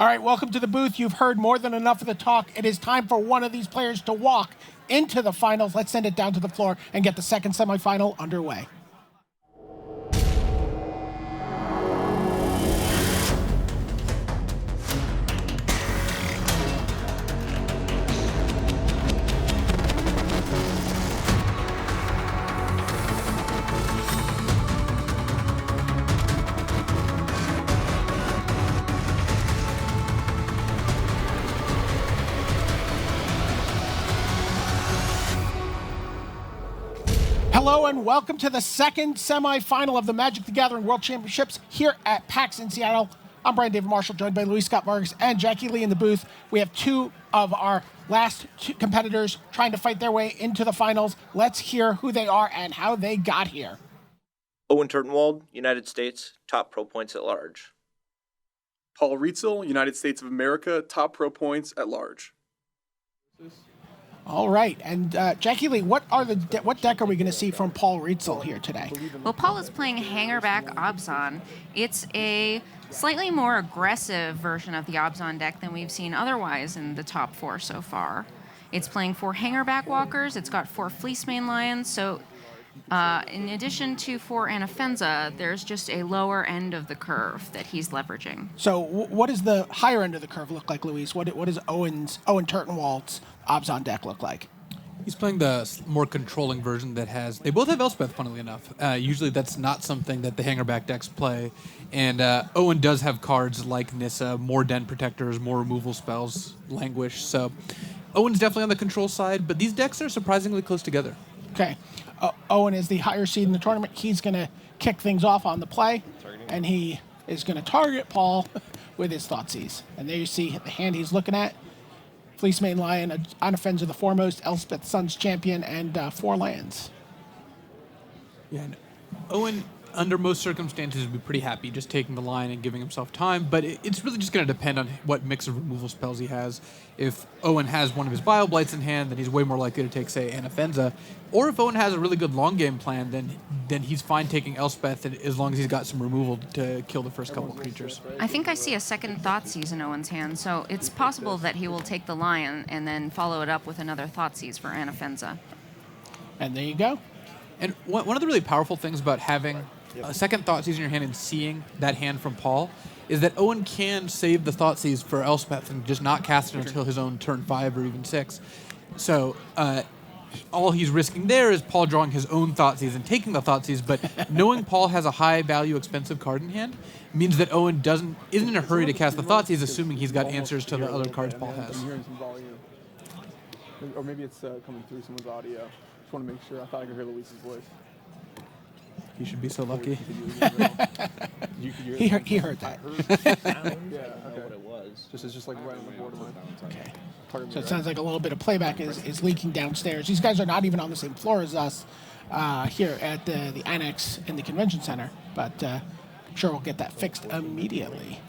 All right, welcome to the booth. You've heard more than enough of the talk. It is time for one of these players to walk into the finals. Let's send it down to the floor and get the second semifinal underway. Hello and welcome to the second semifinal of the Magic the Gathering World Championships here at PAX in Seattle. I'm Brian David Marshall, joined by Luis Scott Vargas and Jackie Lee in the booth. We have two of our last two competitors trying to fight their way into the finals. Let's hear who they are and how they got here. Owen Turtenwald, United States, top pro points at large. Paul Rietzl, United States of America, top pro points at large. All right, and Jackie Lee, what deck are we going to see from Paul Rietzl here today? Well, Paul is playing Hangerback Abzan. It's a slightly more aggressive version of the Abzan deck than we've seen otherwise in the top four so far. It's playing 4 Hangerback Walkers. It's got 4 Fleecemane Lions. So in addition to 4 Anafenza, there's just a lower end of the curve that he's leveraging. So what does the higher end of the curve look like, Luis? What does Owen Turtenwald's Abzan deck look like? He's playing the more controlling version that has... They both have Elspeth, funnily enough. Usually that's not something that the Hangerback decks play. And Owen does have cards like Nissa, more Den Protectors, more removal spells, Languish. So Owen's definitely on the control side, but these decks are surprisingly close together. Okay. Owen is the higher seed in the tournament. He's going to kick things off on the play, and he is going to target Paul with his Thoughtseize. And there you see the hand he's looking at. Fleecemane Lion, Anafenza the Foremost, Elspeth Sun's Champion, and 4 lands. Yeah, and Owen, under most circumstances, would be pretty happy just taking the line and giving himself time, but it's really just going to depend on what mix of removal spells he has. If Owen has one of his Bio Blights in hand, then he's way more likely to take, say, Anafenza. Or if Owen has a really good long game plan, then he's fine taking Elspeth as long as he's got some removal to kill the first couple creatures. I think I see a second Thoughtseize in Owen's hand, so it's possible that he will take the Lion and then follow it up with another Thoughtseize for Anafenza. And there you go. And one of the really powerful things about having a second Thoughtseize in your hand and seeing that hand from Paul is that Owen can save the Thoughtseize for Elspeth and just not cast it until his own turn 5 or even 6. So all he's risking there is Paul drawing his own Thoughtseize and taking the Thoughtseize, but knowing Paul has a high value expensive card in hand means that Owen isn't in a hurry to cast the Thoughtseize, assuming he's got answers to the other cards Paul has. I'm hearing some volume. Or maybe it's coming through someone's audio. Just want to make sure. I thought I could hear Luis's voice. He should be so lucky. He heard that. Yeah, okay. What it was. It's just like right on the borderline. Okay. So it sounds like a little bit of playback is leaking downstairs. These guys are not even on the same floor as us here at the Annex in the Convention Center, but I'm sure we'll get that fixed immediately.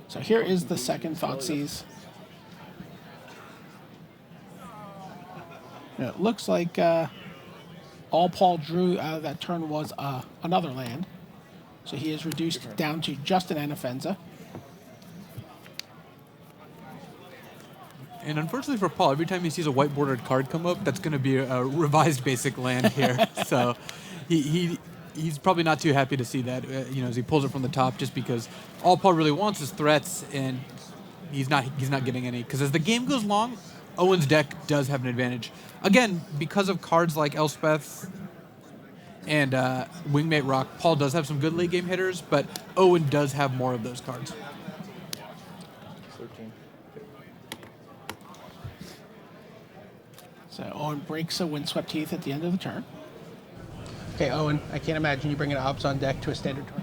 So here is the second Thoughtseize. It looks like all Paul drew out of that turn was another land. So he is reduced down to just an Anafenza. And unfortunately for Paul, every time he sees a white bordered card come up, that's going to be a revised basic land here. So he's probably not too happy to see that, as he pulls it from the top, just because all Paul really wants is threats, and he's not getting any. Because as the game goes long, Owen's deck does have an advantage. Again, because of cards like Elspeth and Wingmate Rock, Paul does have some good late game hitters, but Owen does have more of those cards. So Owen breaks a Windswept Heath at the end of the turn. Okay, Owen, I can't imagine you bringing an Abzan deck to a standard turn.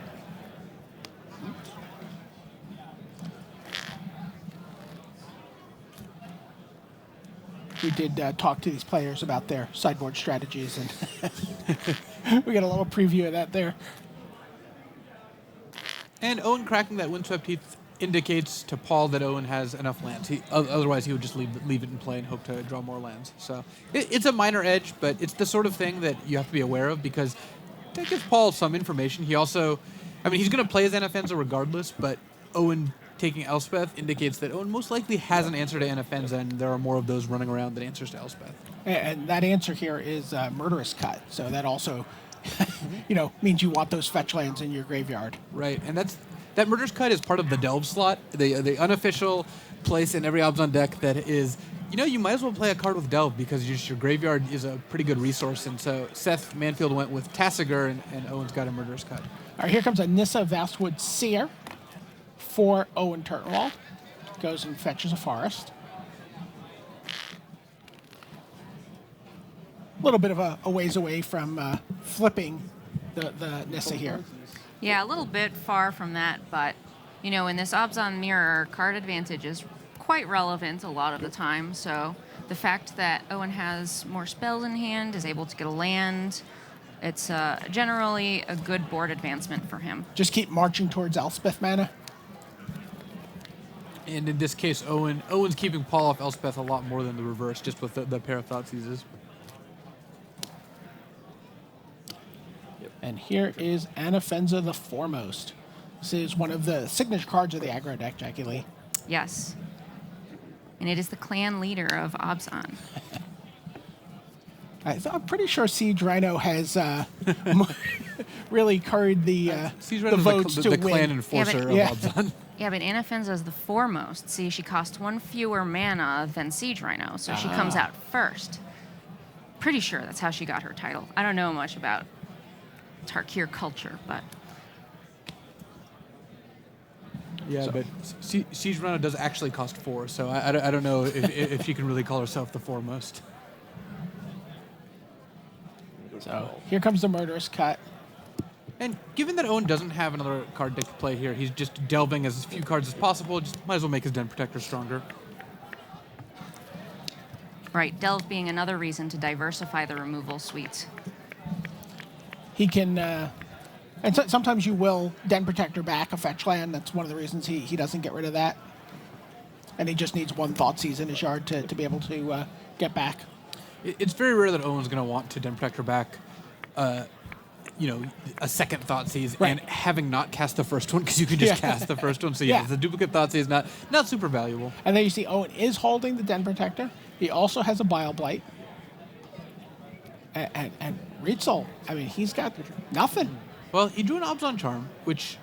We did talk to these players about their sideboard strategies, and we got a little preview of that there. And Owen cracking that Windswept Heath indicates to Paul that Owen has enough lands. Otherwise, he would just leave it in play and hope to draw more lands. So it's a minor edge, but it's the sort of thing that you have to be aware of because that gives Paul some information. He also, he's going to play as Anafenza regardless, but Owen taking Elspeth indicates that Owen most likely has an answer to Anafenza, and there are more of those running around than answers to Elspeth. And that answer here is Murderous Cut. So that also, means you want those fetch lands in your graveyard. Right, and that Murderous Cut is part of the Delve slot, the unofficial place in every Obzon deck that is, you might as well play a card with Delve because your graveyard is a pretty good resource. And so Seth Manfield went with Tassiger, and Owen's got a Murderous Cut. All right, here comes a Nissa Vastwood Seer for Owen Turtenwald. Goes and fetches a forest. A little bit of a ways away from flipping the Nissa here. Yeah, a little bit far from that, but, in this Obzon Mirror, card advantage is quite relevant a lot of the time. So the fact that Owen has more spells in hand, is able to get a land, it's generally a good board advancement for him. Just keep marching towards Elspeth mana. And in this case, Owen's keeping Paul off Elspeth a lot more than the reverse, just with the pair of Thoughtseizes. And here is Anafenza the Foremost. This is one of the signature cards of the aggro deck, Jackie Lee. Yes. And it is the clan leader of Obzon. I'm pretty sure Siege Rhino has really carried the Siege the Rhino's votes to the win. clan enforcer Yeah. of Obzon. Yeah, but Anafenza is the foremost. See, she costs 1 fewer mana than Siege Rhino, so she comes out first. Pretty sure that's how she got her title. I don't know much about Tarkir culture, but... Yeah, but Siege Rhino does actually cost 4, so I don't know if she can really call herself the foremost. So here comes the Murderous Cut. And given that Owen doesn't have another card deck to play here, he's just delving as few cards as possible. Just might as well make his Den Protector stronger. Right, Delve being another reason to diversify the removal suite. He can, and sometimes you will Den Protector back a fetch land. That's one of the reasons he doesn't get rid of that. And he just needs one Thoughtseize in his yard to be able to get back. It's very rare that Owen's going to want to Den Protector back, a second Thoughtseize, Right. and having not cast the first one, because you can just cast the first one. So yeah, Yeah. the duplicate Thoughtseize not super valuable. And then you see Owen is holding the Den Protector. He also has a Bile Blight. And Rietzl, I mean, he's got nothing. Well, he drew an Obzon Charm, which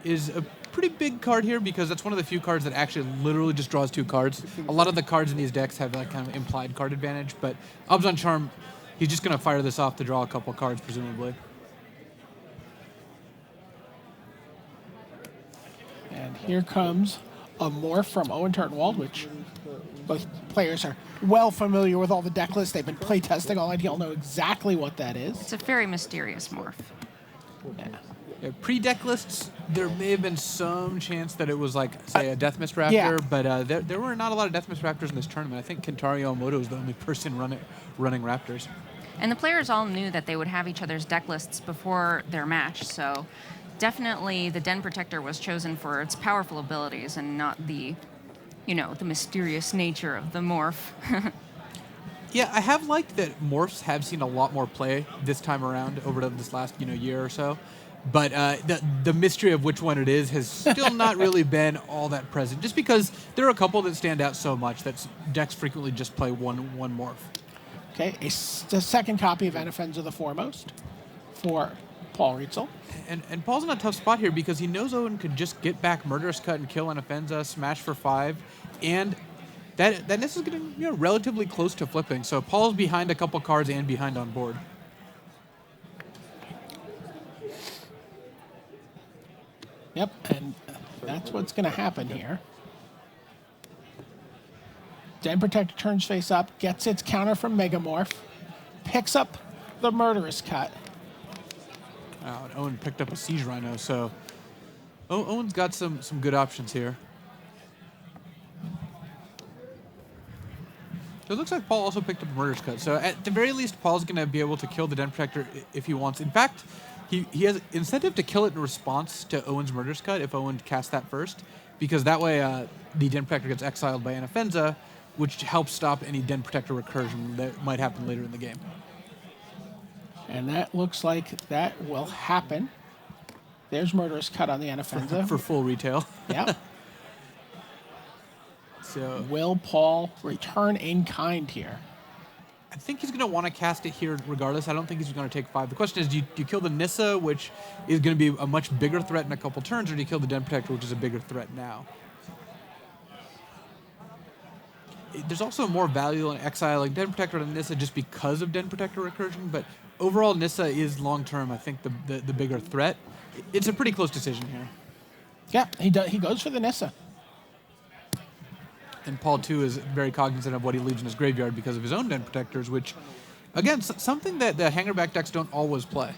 is a pretty big card here because that's one of the few cards that actually literally just draws 2 cards. A lot of the cards in these decks have that kind of implied card advantage, but Obzon Charm, he's just going to fire this off to draw a couple cards, presumably. And here comes a Morph from Owen Turtenwald, which both players are well familiar with all the deck lists. They've been playtesting all night. He'll know exactly what that is. It's a very mysterious morph. Yeah, pre-deck lists, there may have been some chance that it was like, say, a Death Mist Raptor, Yeah. but there were not a lot of Death Mist Raptors in this tournament. I think Kentaro Yamamoto is the only person running Raptors. And the players all knew that they would have each other's deck lists before their match, so definitely the Den Protector was chosen for its powerful abilities and not the mysterious nature of the morph. Yeah, I have liked that morphs have seen a lot more play this time around over this last year or so, but the mystery of which one it is has still not really been all that present. Just because there are a couple that stand out so much that decks frequently just play one morph. Okay, a second copy of Anafenza the Foremost for Paul Rietzl. And Paul's in a tough spot here because he knows Owen could just get back Murderous Cut and kill Anafenza, smash for 5, and that this is getting relatively close to flipping. So Paul's behind a couple cards and behind on board. Yep, and that's what's going to happen here. Den Protector turns face up, gets its counter from Megamorph, picks up the Murderous Cut. And Owen picked up a Siege Rhino, so Owen's got some good options here. So it looks like Paul also picked up a Murderous Cut. So at the very least, Paul's going to be able to kill the Den Protector if he wants. In fact, he has incentive to kill it in response to Owen's Murderous Cut if Owen casts that first, because that way the Den Protector gets exiled by Anafenza, which helps stop any Den Protector recursion that might happen later in the game. And that looks like that will happen. There's Murderous Cut on the Anafenza. For full retail. Yep. So Will Paul return in kind here? I think he's going to want to cast it here regardless. I don't think he's going to take 5. The question is, do you kill the Nissa, which is going to be a much bigger threat in a couple turns, or do you kill the Den Protector, which is a bigger threat now? There's also more value in exiling Den Protector than Nissa just because of Den Protector recursion, but overall Nissa is long-term, I think, the bigger threat. It's a pretty close decision here. Yeah, he goes for the Nissa. And Paul, too, is very cognizant of what he leaves in his graveyard because of his own Den Protectors, which, again, something that the Hangerback decks don't always play.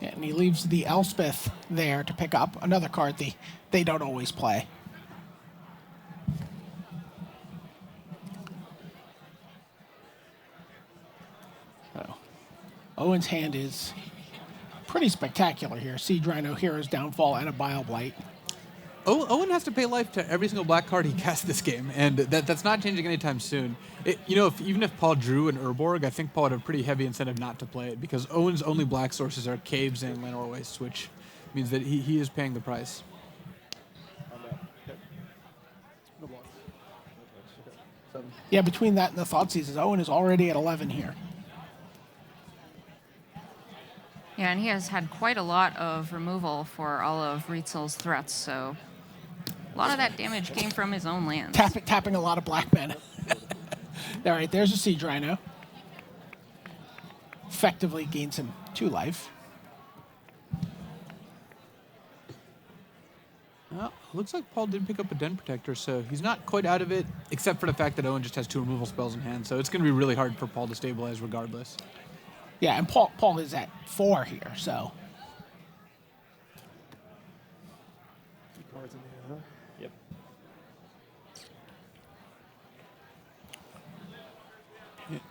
Yeah, and he leaves the Elspeth there to pick up another card they don't always play. So, Owen's hand is pretty spectacular here. Siege Rhino, Hero's Downfall, and a Bile Blight. Owen has to pay life to every single black card he casts this game, and that's not changing anytime soon. Even if Paul drew an Urborg, I think Paul would have a pretty heavy incentive not to play it, because Owen's only black sources are Caves and Llanowar Wastes, which means that he is paying the price. Yeah, between that and the Thoughtseizes, Owen is already at 11 here. Yeah, and he has had quite a lot of removal for all of Rietzl's threats, so a lot of that damage came from his own lands. Tapping a lot of black mana. All right, there's a Siege Rhino. Effectively gains him 2 life. Well, looks like Paul did pick up a Den Protector, so he's not quite out of it, except for the fact that Owen just has 2 removal spells in hand, so it's going to be really hard for Paul to stabilize regardless. Yeah, and Paul is at 4 here, so. Cards in the hand, huh? Yep.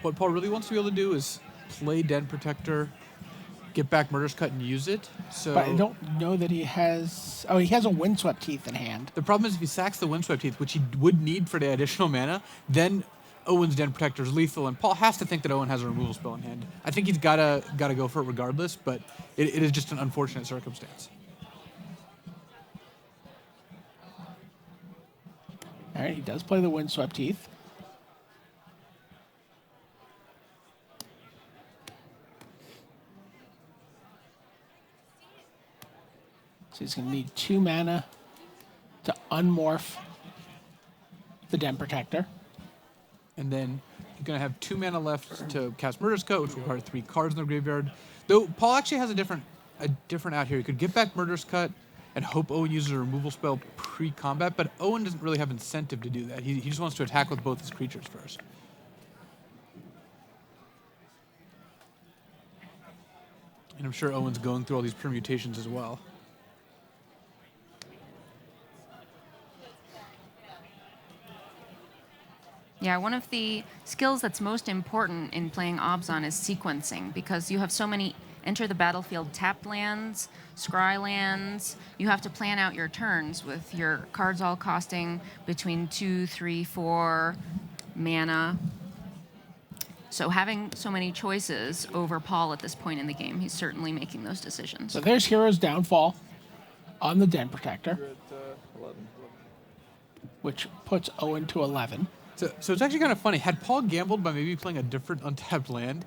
What Paul really wants to be able to do is play Den Protector, get back Murder's Cut, and use it. So But I don't know that he has... Oh, he has a Windswept Teeth in hand. the problem is if he sacks the Windswept Teeth, which he would need for the additional mana, then Owen's Den Protector is lethal, and Paul has to think that Owen has a removal spell in hand. I think he's gotta go for it regardless, but it is just an unfortunate circumstance. All right, he does play the Windswept Teeth. So he's going to need 2 mana to unmorph the Den Protector. And then you're going to have 2 mana left to cast Murder's Cut, which requires 3 cards in the graveyard. Though Paul actually has a different out here. He could get back Murder's Cut and hope Owen uses a removal spell pre-combat, but Owen doesn't really have incentive to do that. He just wants to attack with both his creatures first. And I'm sure Owen's going through all these permutations as well. Yeah, one of the skills that's most important in playing Obzon is sequencing, because you have so many enter the battlefield tapped lands, scry lands. You have to plan out your turns with your cards all costing between 2, 3, 4 mana. So having so many choices over Paul at this point in the game, he's certainly making those decisions. So there's Hero's Downfall on the Den Protector, You're at 11. which puts Owen to 11. So it's actually kind of funny. Had Paul gambled by maybe playing a different untapped land,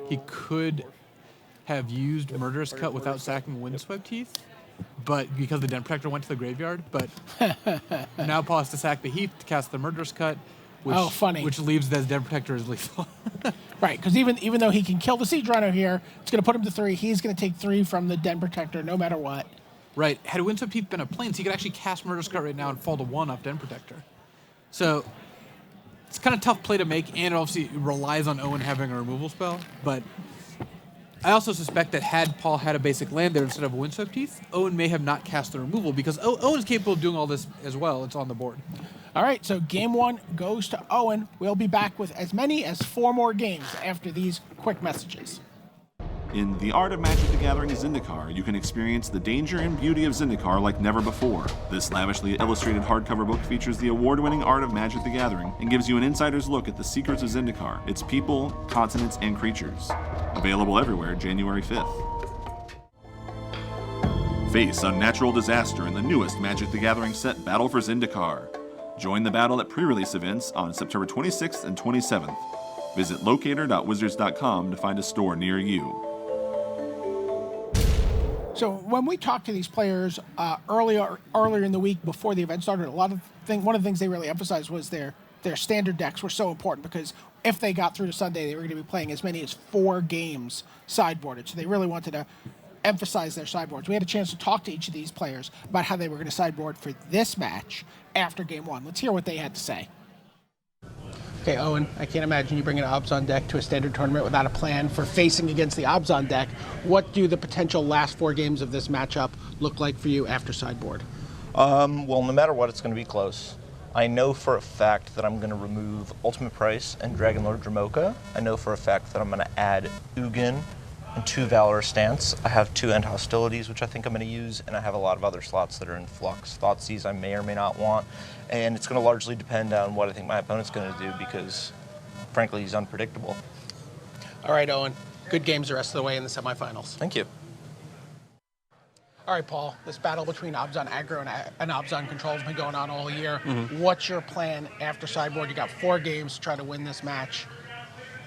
he could have used Murderous Cut without sacking Windswept Teeth, but because the Den Protector went to the graveyard. But now Paul has to sack the Heath to cast the Murderous Cut, which leaves the Den Protector as lethal. Right, because even though he can kill the Siege Rhino here, it's going to put him to 3. He's going to take 3 from the Den Protector no matter what. Right. Had Windswept Teeth been a Plains, he could actually cast Murderous Cut right now and fall to 1 off Den Protector. So it's kind of tough play to make, and it obviously relies on Owen having a removal spell. But I also suspect that had Paul had a basic land there instead of a Windswept Teeth, Owen may have not cast the removal, because Owen's capable of doing all this as well. It's on the board. All right, so game 1 goes to Owen. We'll be back with as many as 4 more games after these quick messages. In The Art of Magic the Gathering Zendikar, you can experience the danger and beauty of Zendikar like never before. This lavishly illustrated hardcover book features the award-winning Art of Magic the Gathering and gives you an insider's look at the secrets of Zendikar, its people, continents, and creatures. Available everywhere January 5th. Face unnatural disaster in the newest Magic the Gathering set, Battle for Zendikar. Join the battle at pre-release events on September 26th and 27th. Visit locator.wizards.com to find a store near you. So when we talked to these players earlier in the week before the event started, one of the things they really emphasized was their standard decks were so important because if they got through to Sunday, they were going to be playing as many as 4 games sideboarded. So they really wanted to emphasize their sideboards. We had a chance to talk to each of these players about how they were going to sideboard for this match after game 1. Let's hear what they had to say. Okay, Owen, I can't imagine you bringing an Abzan deck to a standard tournament without a plan for facing against the Abzan deck. What do the potential last 4 games of this matchup look like for you after sideboard? Well, no matter what, it's going to be close. I know for a fact that I'm going to remove Ultimate Price and Dragonlord Dramoka. I know for a fact that I'm going to add Ugin and 2 Valor Stance. I have 2 End Hostilities, which I think I'm going to use, and I have a lot of other slots that are in flux. Thoughtseize I may or may not want, and it's going to largely depend on what I think my opponent's going to do because, frankly, he's unpredictable. All right, Owen. Good games the rest of the way in the semifinals. Thank you. All right, Paul. This battle between Abzan aggro and Abzan control has been going on all year. What's your plan after sideboard? You got 4 games to try to win this match.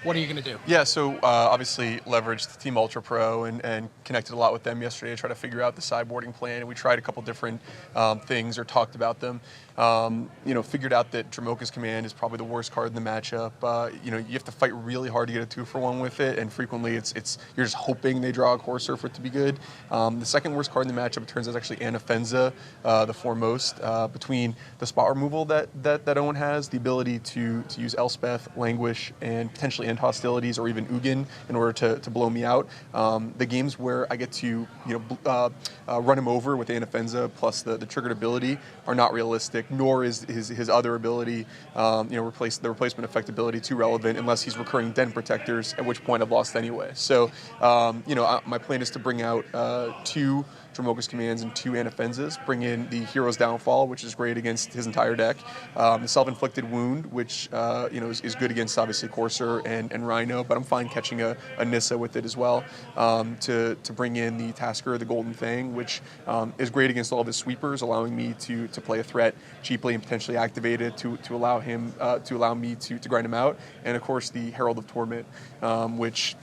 What are you going to do? Yeah, so obviously leveraged Team Ultra Pro and connected a lot with them yesterday to try to figure out the sideboarding plan. And we tried a couple different things or talked about them. Figured out that Dramoka's Command is probably the worst card in the matchup. You have to fight really hard to get a 2-for-1 with it, and frequently you're just hoping they draw a Courser for it to be good. The second worst card in the matchup, it turns out, is actually Anafenza, the foremost. Between the spot removal that Owen has, the ability to use Elspeth, Languish, and potentially end hostilities or even Ugin in order to blow me out. The games where I get to run him over with Anafenza plus the triggered ability are not realistic, nor is his other ability, the replacement effect ability, too relevant unless he's recurring Den Protectors, at which point I've lost anyway. So, my plan is to bring out 2 Dramoka's Commands and 2 Anafenzas, bring in the Hero's Downfall, which is great against his entire deck, the Self-Inflicted Wound, which is good against obviously Courser and Rhino, but I'm fine catching a Nissa with it as well, to bring in the Tasker, the Golden Fang, which is great against all of his sweepers, allowing me to play a threat cheaply and potentially activate it to allow me to grind him out, and of course the Herald of Torment, which,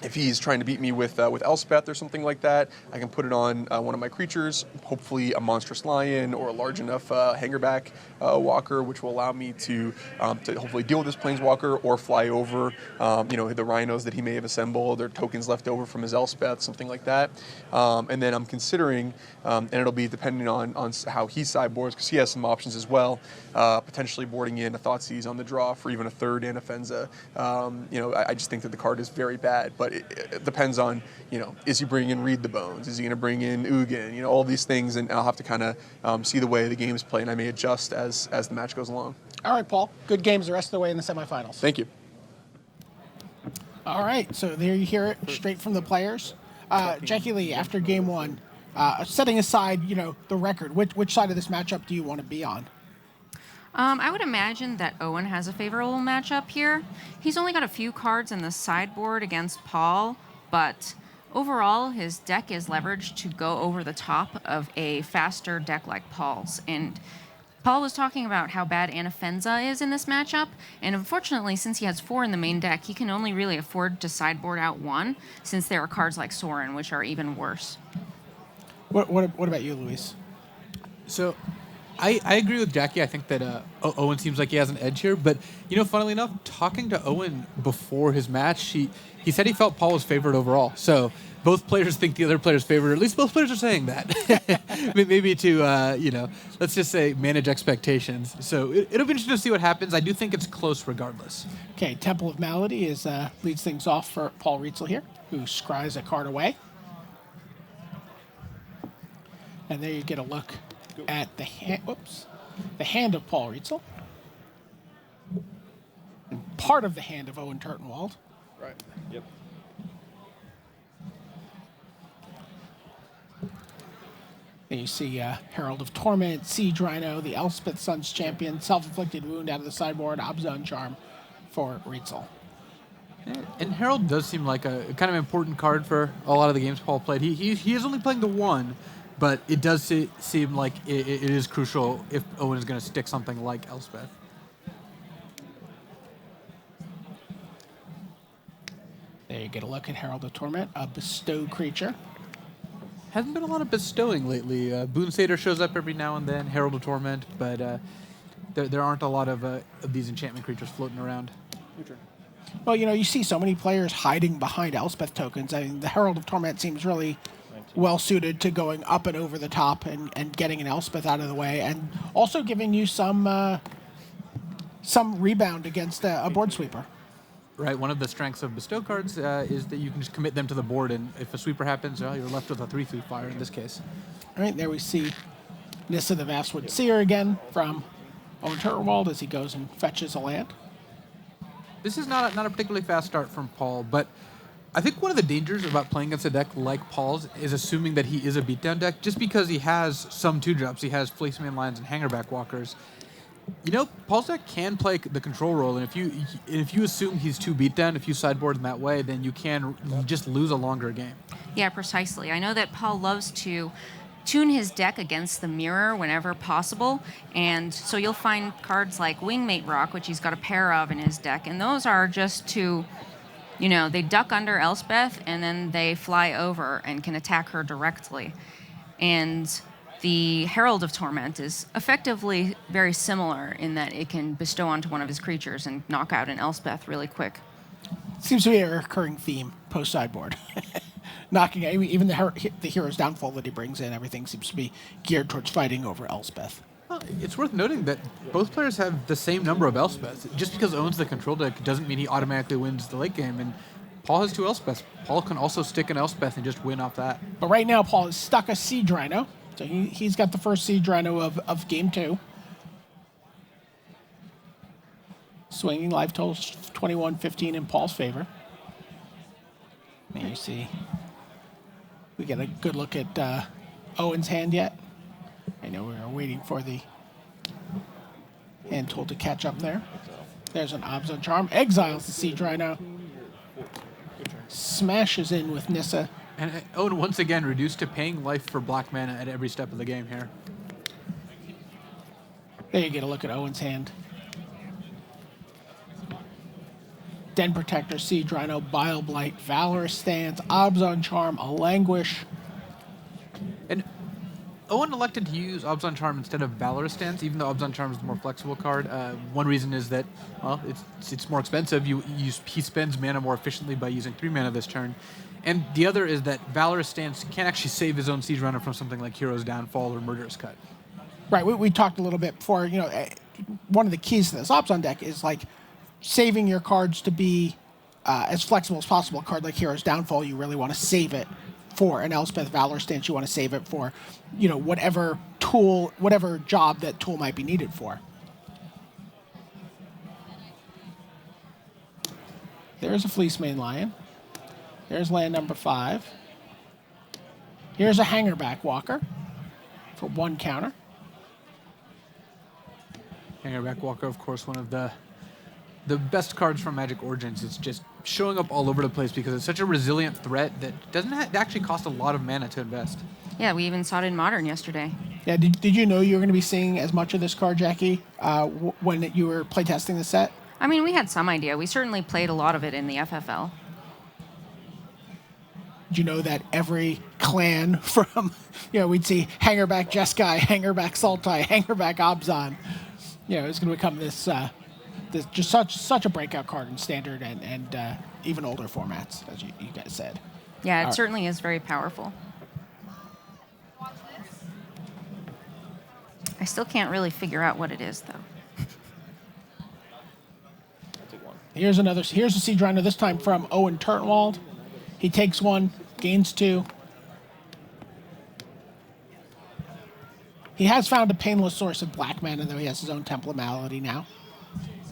if he's trying to beat me with Elspeth or something like that, I can put it on one of my creatures, hopefully a Monstrous Lion or a large enough Hangerback Walker, which will allow me to hopefully deal with this Planeswalker or fly over, the Rhinos that he may have assembled or tokens left over from his Elspeth, something like that. And then I'm considering, and it'll be depending on how he sideboards, because he has some options as well, potentially boarding in a Thoughtseize on the draw for even a 3rd Anafenza. I just think that the card is very bad, but it depends on, is he bringing in Read the Bones? Is he going to bring in Ugin? All these things, and I'll have to kind of see the way the games play, and I may adjust as the match goes along. All right, Paul. Good games the rest of the way in the semifinals. Thank you. All right, so there you hear it straight from the players. Jackie Lee, after game 1, setting aside, the record, which side of this matchup do you want to be on? I would imagine that Owen has a favorable matchup here. He's only got a few cards in the sideboard against Paul, but overall, his deck is leveraged to go over the top of a faster deck like Paul's. And Paul was talking about how bad Anafenza is in this matchup, and unfortunately, since he has 4 in the main deck, he can only really afford to sideboard out 1, since there are cards like Sorin, which are even worse. What about you, Luis? So, I agree with Jackie. I think that Owen seems like he has an edge here. But, funnily enough, talking to Owen before his match, he said he felt Paul was favored overall. So both players think the other player's favored. Or at least both players are saying that. Maybe to, let's just say manage expectations. So it'll be interesting to see what happens. I do think it's close regardless. Okay, Temple of Malady leads things off for Paul Rietzl here, who scries a card away. And there you get a look at the hand of Paul Rietzl. And part of the hand of Owen Turtenwald. Right. Yep. And you see Herald of Torment, Siege Rhino, the Elspeth Sun's Champion, Self-Inflicted Wound out of the sideboard, Abzan Charm for Rietzl. And Herald does seem like a kind of important card for a lot of the games Paul played. He is only playing the 1, but it does seem like it is crucial if Owen is going to stick something like Elspeth. There you get a look at Herald of Torment, a bestow creature. Hasn't been a lot of bestowing lately. Boon Satyr shows up every now and then, Herald of Torment, but there aren't a lot of these enchantment creatures floating around. Well, you see so many players hiding behind Elspeth tokens. I mean, the Herald of Torment seems really well suited to going up and over the top and getting an Elspeth out of the way, and also giving you some rebound against a board sweeper. Right, one of the strengths of bestow cards is that you can just commit them to the board, and if a sweeper happens, well, you're left with a 3/3 fire in this case. All right, there we see Nissa the Vastwood Seer again from Owen Turtenwald as he goes and fetches a land. This is not a particularly fast start from Paul, but I think one of the dangers about playing against a deck like Paul's is assuming that he is a beatdown deck, just because he has some 2-drops. He has Fleeceman Lions and Hangerback Walkers. Paul's deck can play the control role, and if you assume he's too beatdown, if you sideboard in that way, then you can just lose a longer game. Yeah, precisely. I know that Paul loves to tune his deck against the mirror whenever possible, and so you'll find cards like Wingmate Rock, which he's got a pair of in his deck, and those are just to, they duck under Elspeth, and then they fly over and can attack her directly. And the Herald of Torment is effectively very similar in that it can bestow onto one of his creatures and knock out an Elspeth really quick. Seems to be a recurring theme post-sideboard. Knocking even the Hero's Downfall that he brings in, everything seems to be geared towards fighting over Elspeth. Well, it's worth noting that both players have the same number of Elspeths. Just because Owen's the control deck doesn't mean he automatically wins the late game, and Paul has 2 Elspeths. Paul can also stick an Elspeth and just win off that. But right now, Paul has stuck a Siege Rhino. So he's got the first Siege Rhino of Game 2. Swinging life totals 21-15 in Paul's favor. And you see, we get a good look at Owen's hand yet. I know we were waiting for the hand tool to catch up there. There's an Obzon Charm. Exiles the Siege Rhino. Smashes in with Nissa. And Owen once again reduced to paying life for black mana at every step of the game here. There you get a look at Owen's hand. Den Protector, Siege Rhino, Bile Blight, Valorous Stance, Obzon Charm, a Languish. And Owen elected to use Obzon Charm instead of Valorous Stance, even though Obzon Charm is the more flexible card. One reason is that, well, it's more expensive. He spends mana more efficiently by using 3 mana this turn. And the other is that Valorous Stance can actually save his own Siege Runner from something like Hero's Downfall or Murderous Cut. Right, we talked a little bit before, one of the keys to this Obzon deck is like saving your cards to be as flexible as possible. A card like Hero's Downfall, you really want to save it for an Elspeth. Valor Stance, you want to save it for, whatever tool, whatever job that tool might be needed for. There's a Fleecemane Lion. There's land number 5. Here's a Hangerback Walker for 1 counter. Hangerback Walker, of course, one of the best cards from Magic Origins. It's just showing up all over the place because it's such a resilient threat that doesn't actually cost a lot of mana to invest. Yeah, we even saw it in Modern yesterday. Yeah, did you know you were going to be seeing as much of this card, Jackie, when you were playtesting the set? I mean, we had some idea. We certainly played a lot of it in the FFL. Did you know that every clan from, we'd see Hangerback Jeskai, Hangerback Sultai, Hangerback Obzon, it's going to become this just such a breakout card in Standard and even older formats, as you guys said. Yeah, it certainly is very powerful. I still can't really figure out what it is, though. Here's a Siege Rhino, this time from Owen Turtenwald. He takes 1, gains 2. He has found a painless source of black mana, though he has his own Temple of Malady now.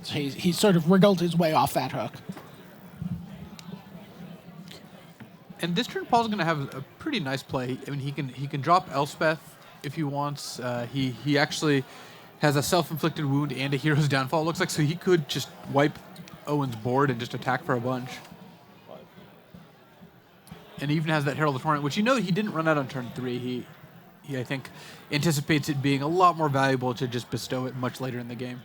So he's sort of wriggled his way off that hook. And this turn, Paul's going to have a pretty nice play. I mean, he can drop Elspeth if he wants. He actually has a self-inflicted wound and a Hero's Downfall, it looks like, so he could just wipe Owen's board and just attack for a bunch. And he even has that Herald of Torment, which he didn't run out on turn 3. I think, anticipates it being a lot more valuable to just bestow it much later in the game.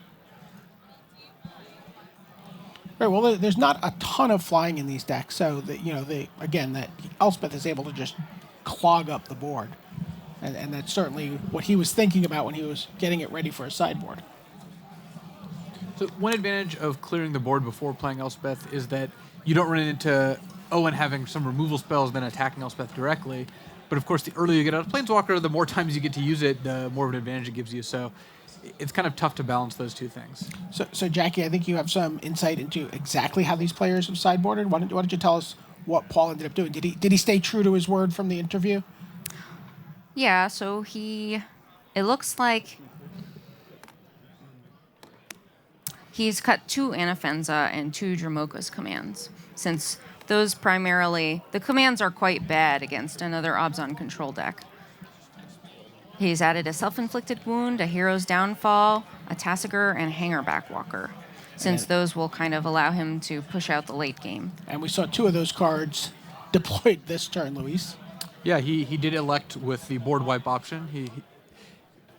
Right, well, there's not a ton of flying in these decks, so that that Elspeth is able to just clog up the board, and that's certainly what he was thinking about when he was getting it ready for a sideboard. So one advantage of clearing the board before playing Elspeth is that you don't run into Owen having some removal spells then attacking Elspeth directly. But of course, the earlier you get out of Planeswalker, the more times you get to use it, the more of an advantage it gives you. So it's kind of tough to balance those two things. So Jackie, I think you have some insight into exactly how these players have sideboarded. Why don't you tell us what Paul ended up doing? Did he stay true to his word from the interview? Yeah, so it looks like he's cut 2 Anafenza and 2 Dramoka's commands, since those primarily, the commands are quite bad against another Obzon control deck. He's added a Self-Inflicted Wound, a Hero's Downfall, a Tassiger, and a Hangerback Walker, since those will kind of allow him to push out the late game. And we saw 2 of those cards deployed this turn, Luis. Yeah, he did elect with the board wipe option.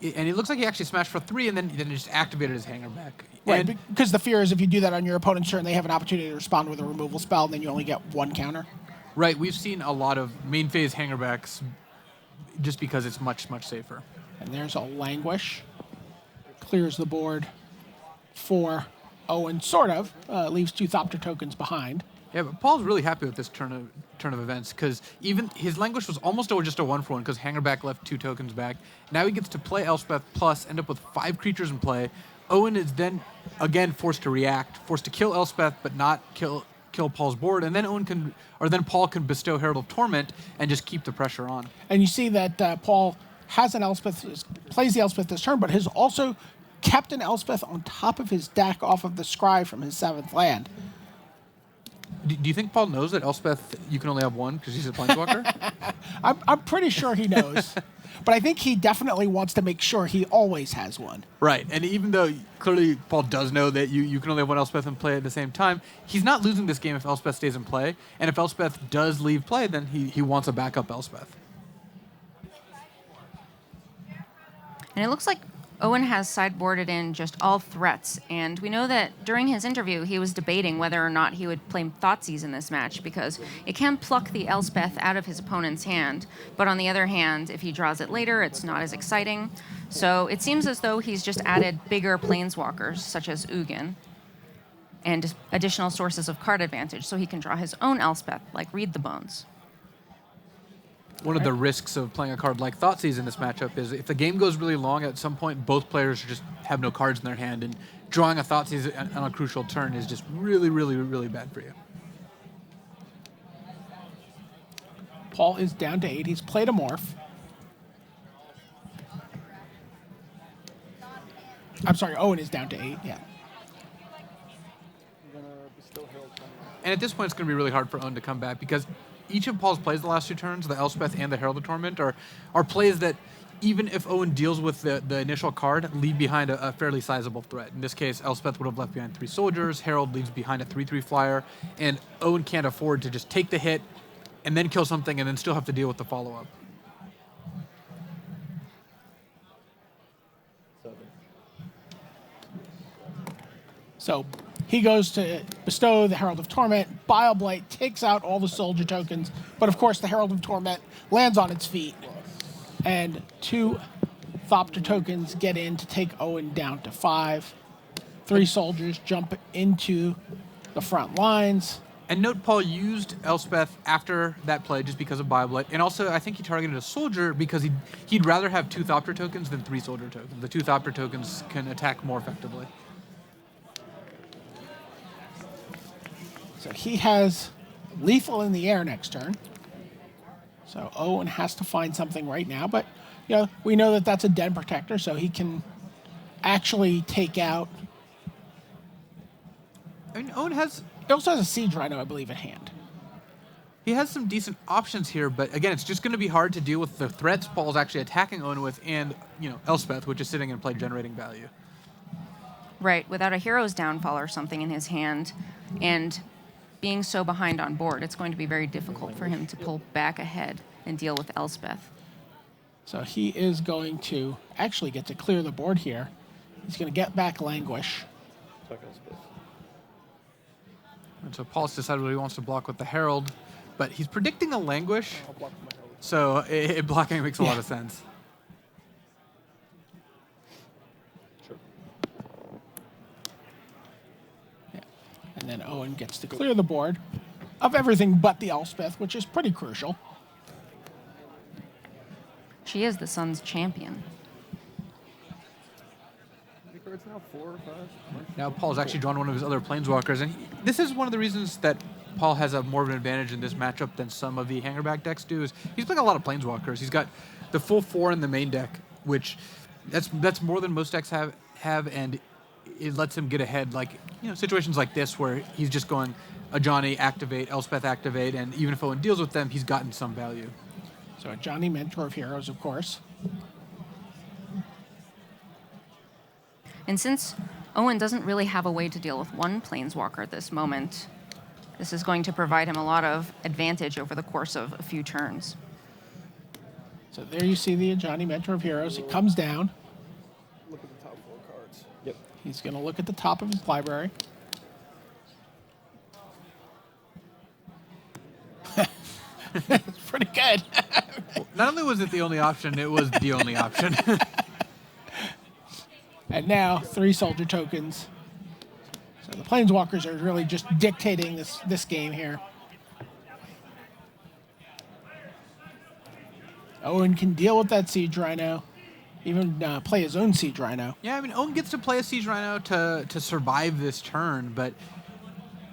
And it looks like he actually smashed for 3 and then just activated his Hangerback. Right, And because the fear is if you do that on your opponent's turn, they have an opportunity to respond with a removal spell, and then you only get 1 counter. right, we've seen a lot of main phase Hangerbacks just because it's much, much safer. And there's a Languish. Clears the board for Owen, sort of. Leaves 2 Thopter tokens behind. Yeah, but Paul's really happy with this turn of events because even his Languish was almost just a 1-for-1 because Hangerback left 2 tokens back. Now he gets to play Elspeth plus end up with 5 creatures in play. Owen is then again forced to react, forced to kill Elspeth but not kill Paul's board, and then Paul can bestow Herald of Torment and just keep the pressure on. And you see that Paul has an Elspeth, plays the Elspeth this turn, but has also kept an Elspeth on top of his deck off of the Scry from his 7th land. Do you think Paul knows that Elspeth you can only have 1 because he's a Planeswalker? I'm pretty sure he knows, but I think he definitely wants to make sure he always has 1. Right, and even though clearly Paul does know that you can only have 1 Elspeth in play at the same time, he's not losing this game if Elspeth stays in play, and if Elspeth does leave play, then he wants a backup Elspeth. And it looks like Owen has sideboarded in just all threats, and we know that during his interview he was debating whether or not he would play Thoughtseize in this match because it can pluck the Elspeth out of his opponent's hand, but on the other hand, if he draws it later, it's not as exciting. So it seems as though he's just added bigger planeswalkers, such as Ugin, and additional sources of card advantage, so he can draw his own Elspeth, like Read the Bones. One of the risks of playing a card like Thoughtseize in this matchup is if the game goes really long, at some point both players just have no cards in their hand, and drawing a Thoughtseize on a crucial turn is just really, really, really bad for you. Paul is down to 8. He's played a Morph. I'm sorry, Owen is down to 8, yeah. And at this point, it's going to be really hard for Owen to come back because each of Paul's plays the last 2 turns, the Elspeth and the Herald of Torment, are plays that, even if Owen deals with the initial card, leave behind a fairly sizable threat. In this case, Elspeth would have left behind 3 soldiers, Herald leaves behind a 3/3 flyer, and Owen can't afford to just take the hit and then kill something and then still have to deal with the follow-up. So he goes to bestow the Herald of Torment. Bile-Blight takes out all the soldier tokens, but of course the Herald of Torment lands on its feet. And 2 Thopter tokens get in to take Owen down to 5. 3 soldiers jump into the front lines. And note Paul used Elspeth after that play just because of Bile-Blight. And also, I think he targeted a soldier because he'd rather have 2 Thopter tokens than 3 soldier tokens. The 2 Thopter tokens can attack more effectively. So he has lethal in the air next turn. So Owen has to find something right now, but we know that that's a Den Protector, so he can actually take out. I mean, Owen has. He also has a Siege Rhino, I believe, in hand. He has some decent options here, but again, it's just going to be hard to deal with the threats Paul's actually attacking Owen with, and Elspeth, which is sitting in play generating value. Right, without a Hero's Downfall or something in his hand, and being so behind on board, it's going to be very difficult for him to pull back ahead and deal with Elspeth. So he is going to actually get to clear the board here. He's going to get back Languish. And so Paul's decided what he wants to block with the Herald, but he's predicting a Languish, so blocking makes a lot of sense. Yeah. And then Owen gets to clear the board of everything but the Elspeth, which is pretty crucial. She is the Sun's champion. It's now 4 or 5. Now Paul's actually drawn one of his other Planeswalkers, and this is one of the reasons that Paul has a more of an advantage in this matchup than some of the hangerback decks do. Is he's playing a lot of Planeswalkers. He's got the full 4 in the main deck, which that's more than most decks have, and it lets him get ahead. Like situations like this where he's just going a Johnny activate, Elspeth activate, and even if Owen deals with them, he's gotten some value. So a Johnny, Mentor of Heroes, of course. And since Owen doesn't really have a way to deal with one Planeswalker at this moment, this is going to provide him a lot of advantage over the course of a few turns. So there you see the Johnny, Mentor of Heroes. He comes down. Look at the top 4 cards. Yep. He's going to look at the top of his library. It's pretty good. Not only was it the only option, it was the only option. And now 3 soldier tokens. So the Planeswalkers are really just dictating this game here. Owen can deal with that Siege Rhino, even play his own Siege Rhino. Yeah, I mean, Owen gets to play a Siege Rhino to survive this turn, but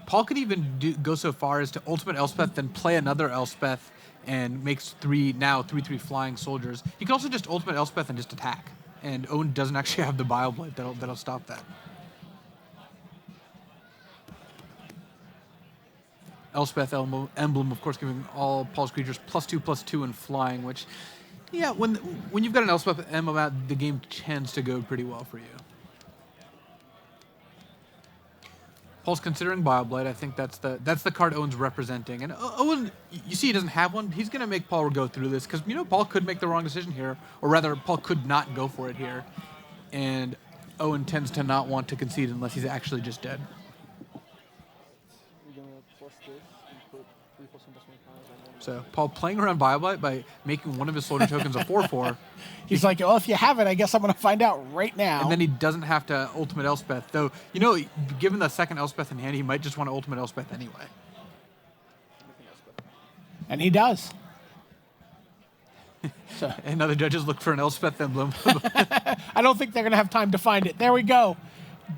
Paul could even go so far as to ultimate Elspeth, then play another Elspeth, and makes 3/3 flying soldiers. He can also just ultimate Elspeth and just attack. And Owen doesn't actually have the Bioblade that'll stop that. Elspeth emblem, of course, giving all Paul's creatures +2/+2 in flying, which, yeah, when you've got an Elspeth emblem out, the game tends to go pretty well for you. Paul's considering Bioblade. I think that's the card Owen's representing. And Owen, you see he doesn't have one. He's going to make Paul go through this because, Paul could make the wrong decision here. Or rather, Paul could not go for it here. And Owen tends to not want to concede unless he's actually just dead. We're going to plus this and put 3 + 1 + 1 cards on one. So Paul playing around Bioblade by making one of his soldier tokens a 4/4. He's like, well, if you have it, I guess I'm going to find out right now. And then he doesn't have to ultimate Elspeth. Though, given the second Elspeth in hand, he might just want to ultimate Elspeth anyway. And he does. So And other judges look for an Elspeth emblem. I don't think they're going to have time to find it. There we go.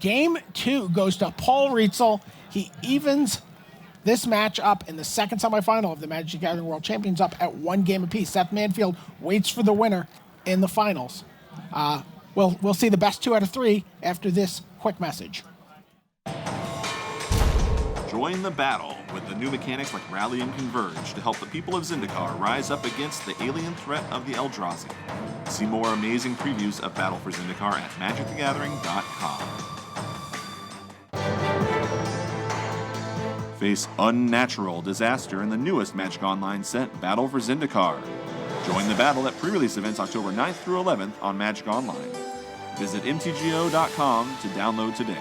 Game 2 goes to Paul Rietzl. He evens this match up in the second semifinal of the Magic the Gathering World Champions up at 1 game apiece. Seth Manfield waits for the winner in the finals. We'll see the best 2 out of 3 after this quick message. Join the battle with the new mechanics like Rally and Converge to help the people of Zendikar rise up against the alien threat of the Eldrazi. See more amazing previews of Battle for Zendikar at magicthegathering.com. Face unnatural disaster in the newest Magic Online set, Battle for Zendikar. Join the battle at pre-release events October 9th through 11th on Magic Online. Visit mtgo.com to download today.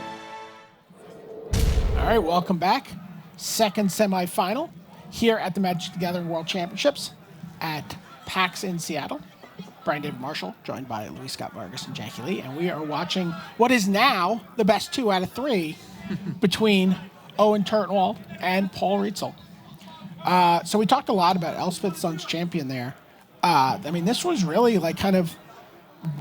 All right, welcome back. Second semifinal here at the Magic the Gathering World Championships at PAX in Seattle. Brian David Marshall, joined by Luis Scott Vargas and Jackie Lee, and we are watching what is now the best 2 out of 3 between Owen Turtenwald and Paul Rietzl. So we talked a lot about Elspeth Sun's champion there. This was really like kind of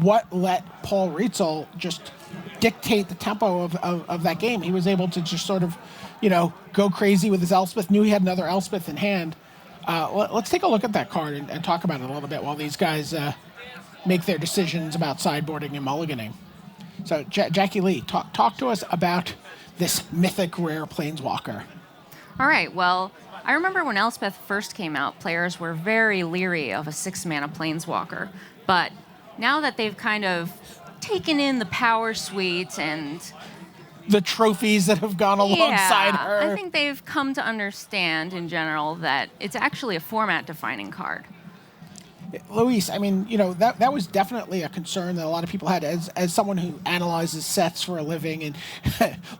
what let Paul Rietzl just dictate the tempo of that game. He was able to just sort of, go crazy with his Elspeth, knew he had another Elspeth in hand. Let's take a look at that card and talk about it a little bit while these guys make their decisions about sideboarding and mulliganing. So, Jackie Lee, talk to us about this mythic rare Planeswalker. All right, well, I remember when Elspeth first came out, players were very leery of a 6-mana Planeswalker. But now that they've kind of taken in the power suite and the trophies that have gone alongside her. I think they've come to understand in general that it's actually a format-defining card. Luis, I mean, that was definitely a concern that a lot of people had as someone who analyzes sets for a living and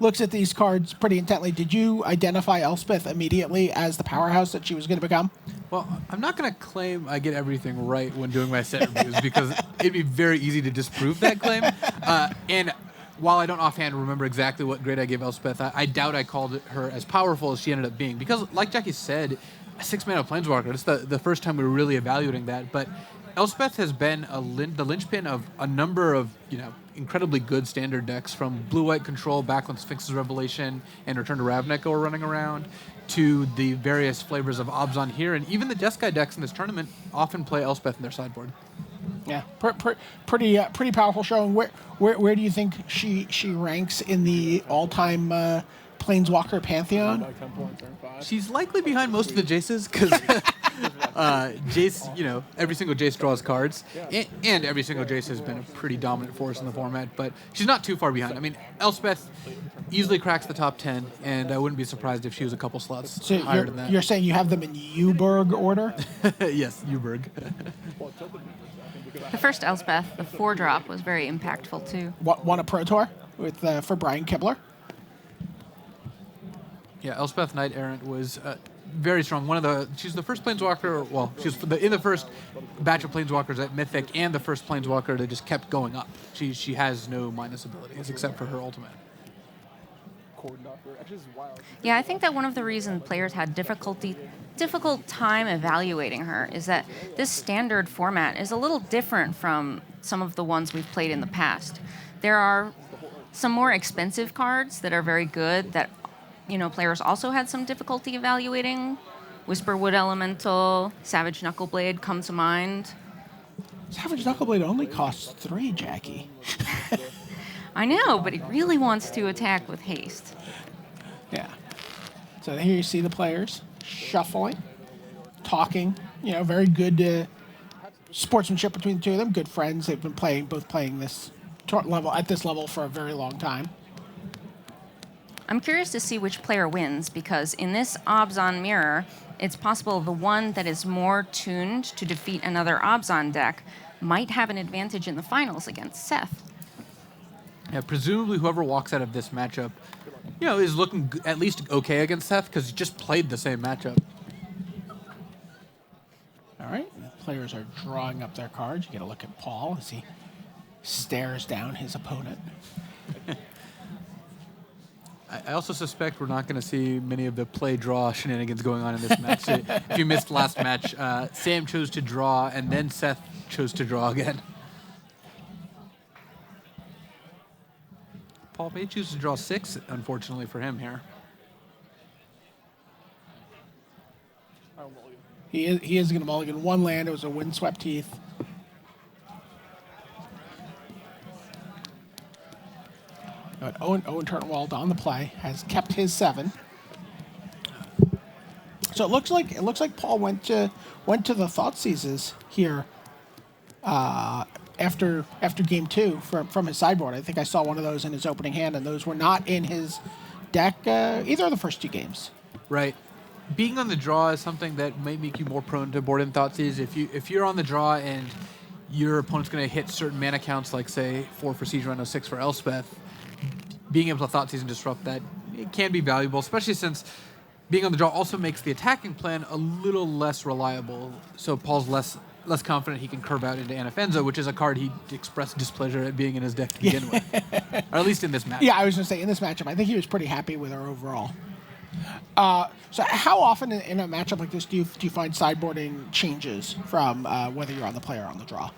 looks at these cards pretty intently. Did you identify Elspeth immediately as the powerhouse that she was going to become? Well, I'm not going to claim I get everything right when doing my set reviews because it'd be very easy to disprove that claim. And while I don't offhand remember exactly what grade I gave Elspeth, I doubt I called her as powerful as she ended up being. Because, like Jackie said, a 6-mana Planeswalker, it's the first time we were really evaluating that. But Elspeth has been the linchpin of a number of, incredibly good standard decks, from Blue-White Control back when Sphinx's Revelation and Return to Ravnica were running around, to the various flavors of Abzan here. And even the Jeskai decks in this tournament often play Elspeth in their sideboard. Yeah, pretty powerful showing. Where do you think she ranks in the all-time Planeswalker pantheon? She's likely behind most of the Jaces because Jace, every single Jace draws cards, and every single Jace has been a pretty dominant force in the format. But she's not too far behind. I mean, Elspeth easily cracks the top 10, and I wouldn't be surprised if she was a couple slots higher than that. You're saying you have them in Uberg order? Yes, Uberg. The first Elspeth, the 4-drop, was very impactful too. Won a Pro Tour for Brian Kibler. Yeah, Elspeth Knight Errant was very strong. She's the first Planeswalker. Well, she's in the first batch of Planeswalkers at Mythic, and the first Planeswalker that just kept going up. She has no minus abilities except for her ultimate. Yeah, I think that one of the reasons players had difficult time evaluating her is that this standard format is a little different from some of the ones we've played in the past. There are some more expensive cards that are very good that players also had some difficulty evaluating. Whisperwood Elemental, Savage Knuckleblade come to mind. Savage Knuckleblade only costs 3, Jackie. I know, but it really wants to attack with haste. Yeah. So here you see the players shuffling, talking. Very good sportsmanship between the two of them. Good friends. They've been both playing this level for a very long time. I'm curious to see which player wins, because in this Abzan mirror, it's possible the one that is more tuned to defeat another Abzan deck might have an advantage in the finals against Seth. Yeah, presumably whoever walks out of this matchup, is looking at least okay against Seth because he just played the same matchup. All right, the players are drawing up their cards. You get a look at Paul as he stares down his opponent. I also suspect we're not going to see many of the play-draw shenanigans going on in this match. So if you missed last match, Sam chose to draw, and then Seth chose to draw again. Paul may choose to draw 6, unfortunately for him here. He is going to mulligan one land. It was a Windswept Heath. But Owen Turtenwald on the play has kept his 7. So it looks like Paul went to the Thoughtseizes here after game 2 from his sideboard. I think I saw one of those in his opening hand, and those were not in his deck either of the first 2 games. Right. Being on the draw is something that might make you more prone to board in Thoughtseize. If you're on the draw and your opponent's going to hit certain mana counts, like say 4 for Siege Rhino, 6 for Elspeth, being able to Thoughtseize and disrupt that, it can be valuable, especially since being on the draw also makes the attacking plan a little less reliable. So Paul's less confident he can curve out into Anafenza, which is a card he expressed displeasure at being in his deck to begin with. Or at least in this match. Yeah, I was going to say, in this matchup, I think he was pretty happy with her overall. So how often in a matchup like this do you find sideboarding changes from whether you're on the play or on the draw?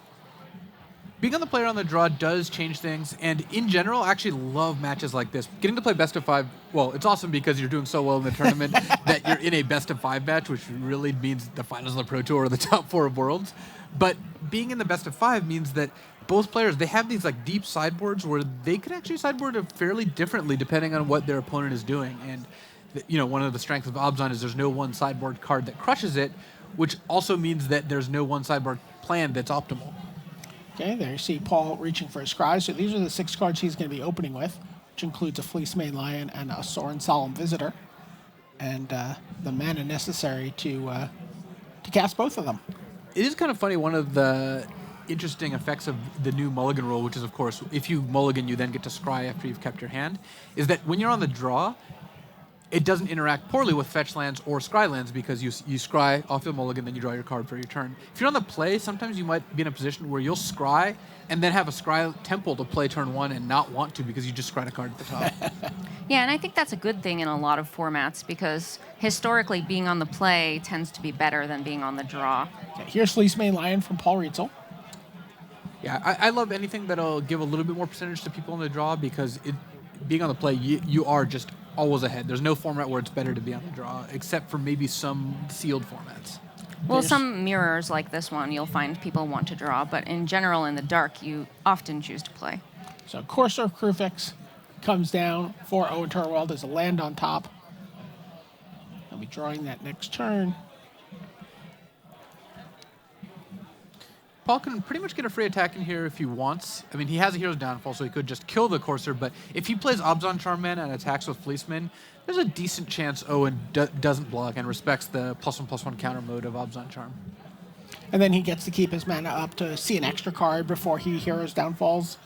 Being on the player on the draw does change things, and in general, I actually love matches like this. Getting to play best of 5, well, it's awesome because you're doing so well in the tournament that you're in a best of 5 match, which really means the finals of the Pro Tour or the top 4 of Worlds. But being in the best of 5 means that both players, they have these like deep sideboards where they can actually sideboard it fairly differently depending on what their opponent is doing. And one of the strengths of Abzan is there's no one sideboard card that crushes it, which also means that there's no one sideboard plan that's optimal. Okay, there you see Paul reaching for his Scry. So these are the 6 cards he's going to be opening with, which includes a Fleece Mane Lion and a Sorin Solemn Visitor, and the mana necessary to cast both of them. It is kind of funny. One of the interesting effects of the new mulligan rule, which is, of course, if you mulligan, you then get to scry after you've kept your hand, is that when you're on the draw, it doesn't interact poorly with fetch lands or scry lands because you scry off your mulligan, then you draw your card for your turn. If you're on the play, sometimes you might be in a position where you'll scry and then have a scry temple to play turn one and not want to because you just scryed a card at the top. Yeah, and I think that's a good thing in a lot of formats because historically being on the play tends to be better than being on the draw. Okay, here's Fleecemane Lion from Paul Rietzl. Yeah, I love anything that'll give a little bit more percentage to people on the draw because being on the play, you are just always ahead. There's no format where it's better to be on the draw, except for maybe some sealed formats. Well, some mirrors like this one, you'll find people want to draw, but in general, in the dark, you often choose to play. So Courser of Krufix comes down for Owen Turtenwald as a land on top. I'll be drawing that next turn. Paul can pretty much get a free attack in here if he wants. I mean, he has a Hero's Downfall, so he could just kill the Courser, but if he plays Obzon Charm Mana and attacks with Fleeceman, there's a decent chance Owen doesn't block and respects the +1/+1 counter mode of Obzon Charm. And then he gets to keep his mana up to see an extra card before he Heroes Downfalls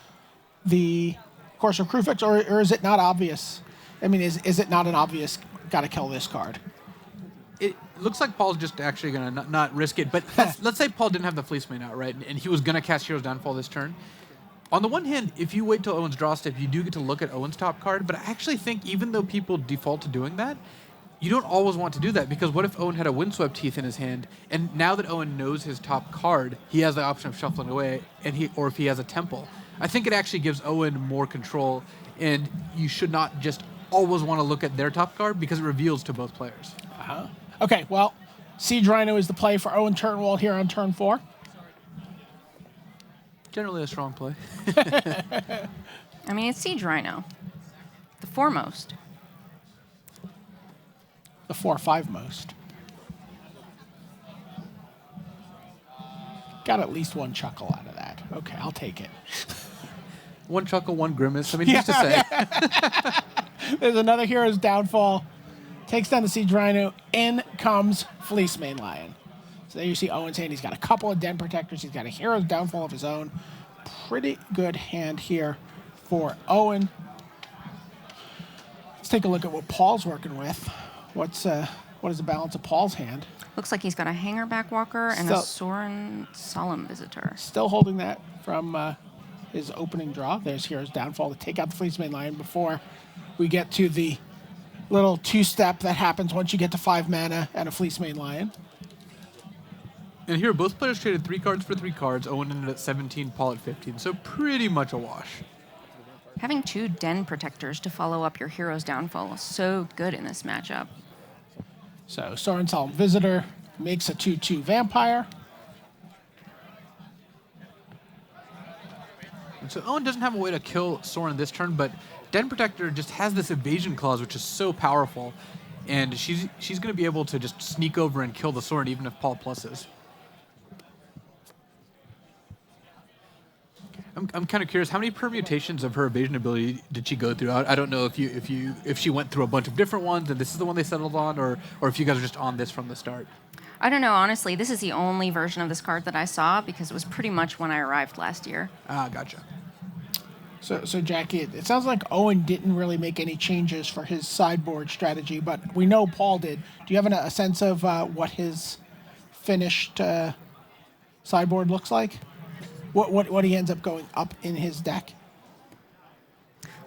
the Courser of Krufix, or is it not obvious? I mean, is it not an obvious, gotta kill this card? It looks like Paul's just actually going to not risk it, but let's say Paul didn't have the Fleecemane out, right, and he was going to cast Hero's Downfall this turn. On the one hand, if you wait till Owen's draw step, you do get to look at Owen's top card, but I actually think even though people default to doing that, you don't always want to do that, because what if Owen had a Windswept Heath in his hand, and now that Owen knows his top card, he has the option of shuffling away, or if he has a Temple. I think it actually gives Owen more control, and you should not just always want to look at their top card, because it reveals to both players. Uh-huh. Okay, well, Siege Rhino is the play for Owen Turtenwald here on turn 4. Generally a strong play. I mean, it's Siege Rhino, the foremost. The 4/5 most. Got at least one chuckle out of that. Okay, I'll take it. One chuckle, one grimace. I mean, who's to say? There's another Hero's Downfall. Takes down the Siege Rhino. In comes Fleecemane Lion. So there you see Owen saying he's got a couple of Den Protectors. He's got a Hero's Downfall of his own. Pretty good hand here for Owen. Let's take a look at what Paul's working with. What is the balance of Paul's hand? Looks like he's got a Hangerback Walker and a Sorin Solemn Visitor. Still holding that from his opening draw. There's Hero's Downfall to take out the Fleecemane Lion before we get to the little two-step that happens once you get to 5 mana and a Fleecemane Lion. And here, both players traded 3 cards for 3 cards. Owen ended at 17, Paul at 15, so pretty much a wash. Having 2 Den Protectors to follow up your Hero's Downfall is so good in this matchup. So Sorin Solemn Visitor makes a 2/2 Vampire. And so Owen doesn't have a way to kill Sorin this turn, but Den Protector just has this evasion clause, which is so powerful, and she's going to be able to just sneak over and kill the Sorin even if Paul pluses. I'm kind of curious, how many permutations of her evasion ability did she go through? I don't know if she went through a bunch of different ones and this is the one they settled on, or if you guys are just on this from the start. I don't know, honestly. This is the only version of this card that I saw because it was pretty much when I arrived last year. Ah, gotcha. So Jackie, it sounds like Owen didn't really make any changes for his sideboard strategy, but we know Paul did. Do you have a sense of what his finished sideboard looks like? What he ends up going up in his deck?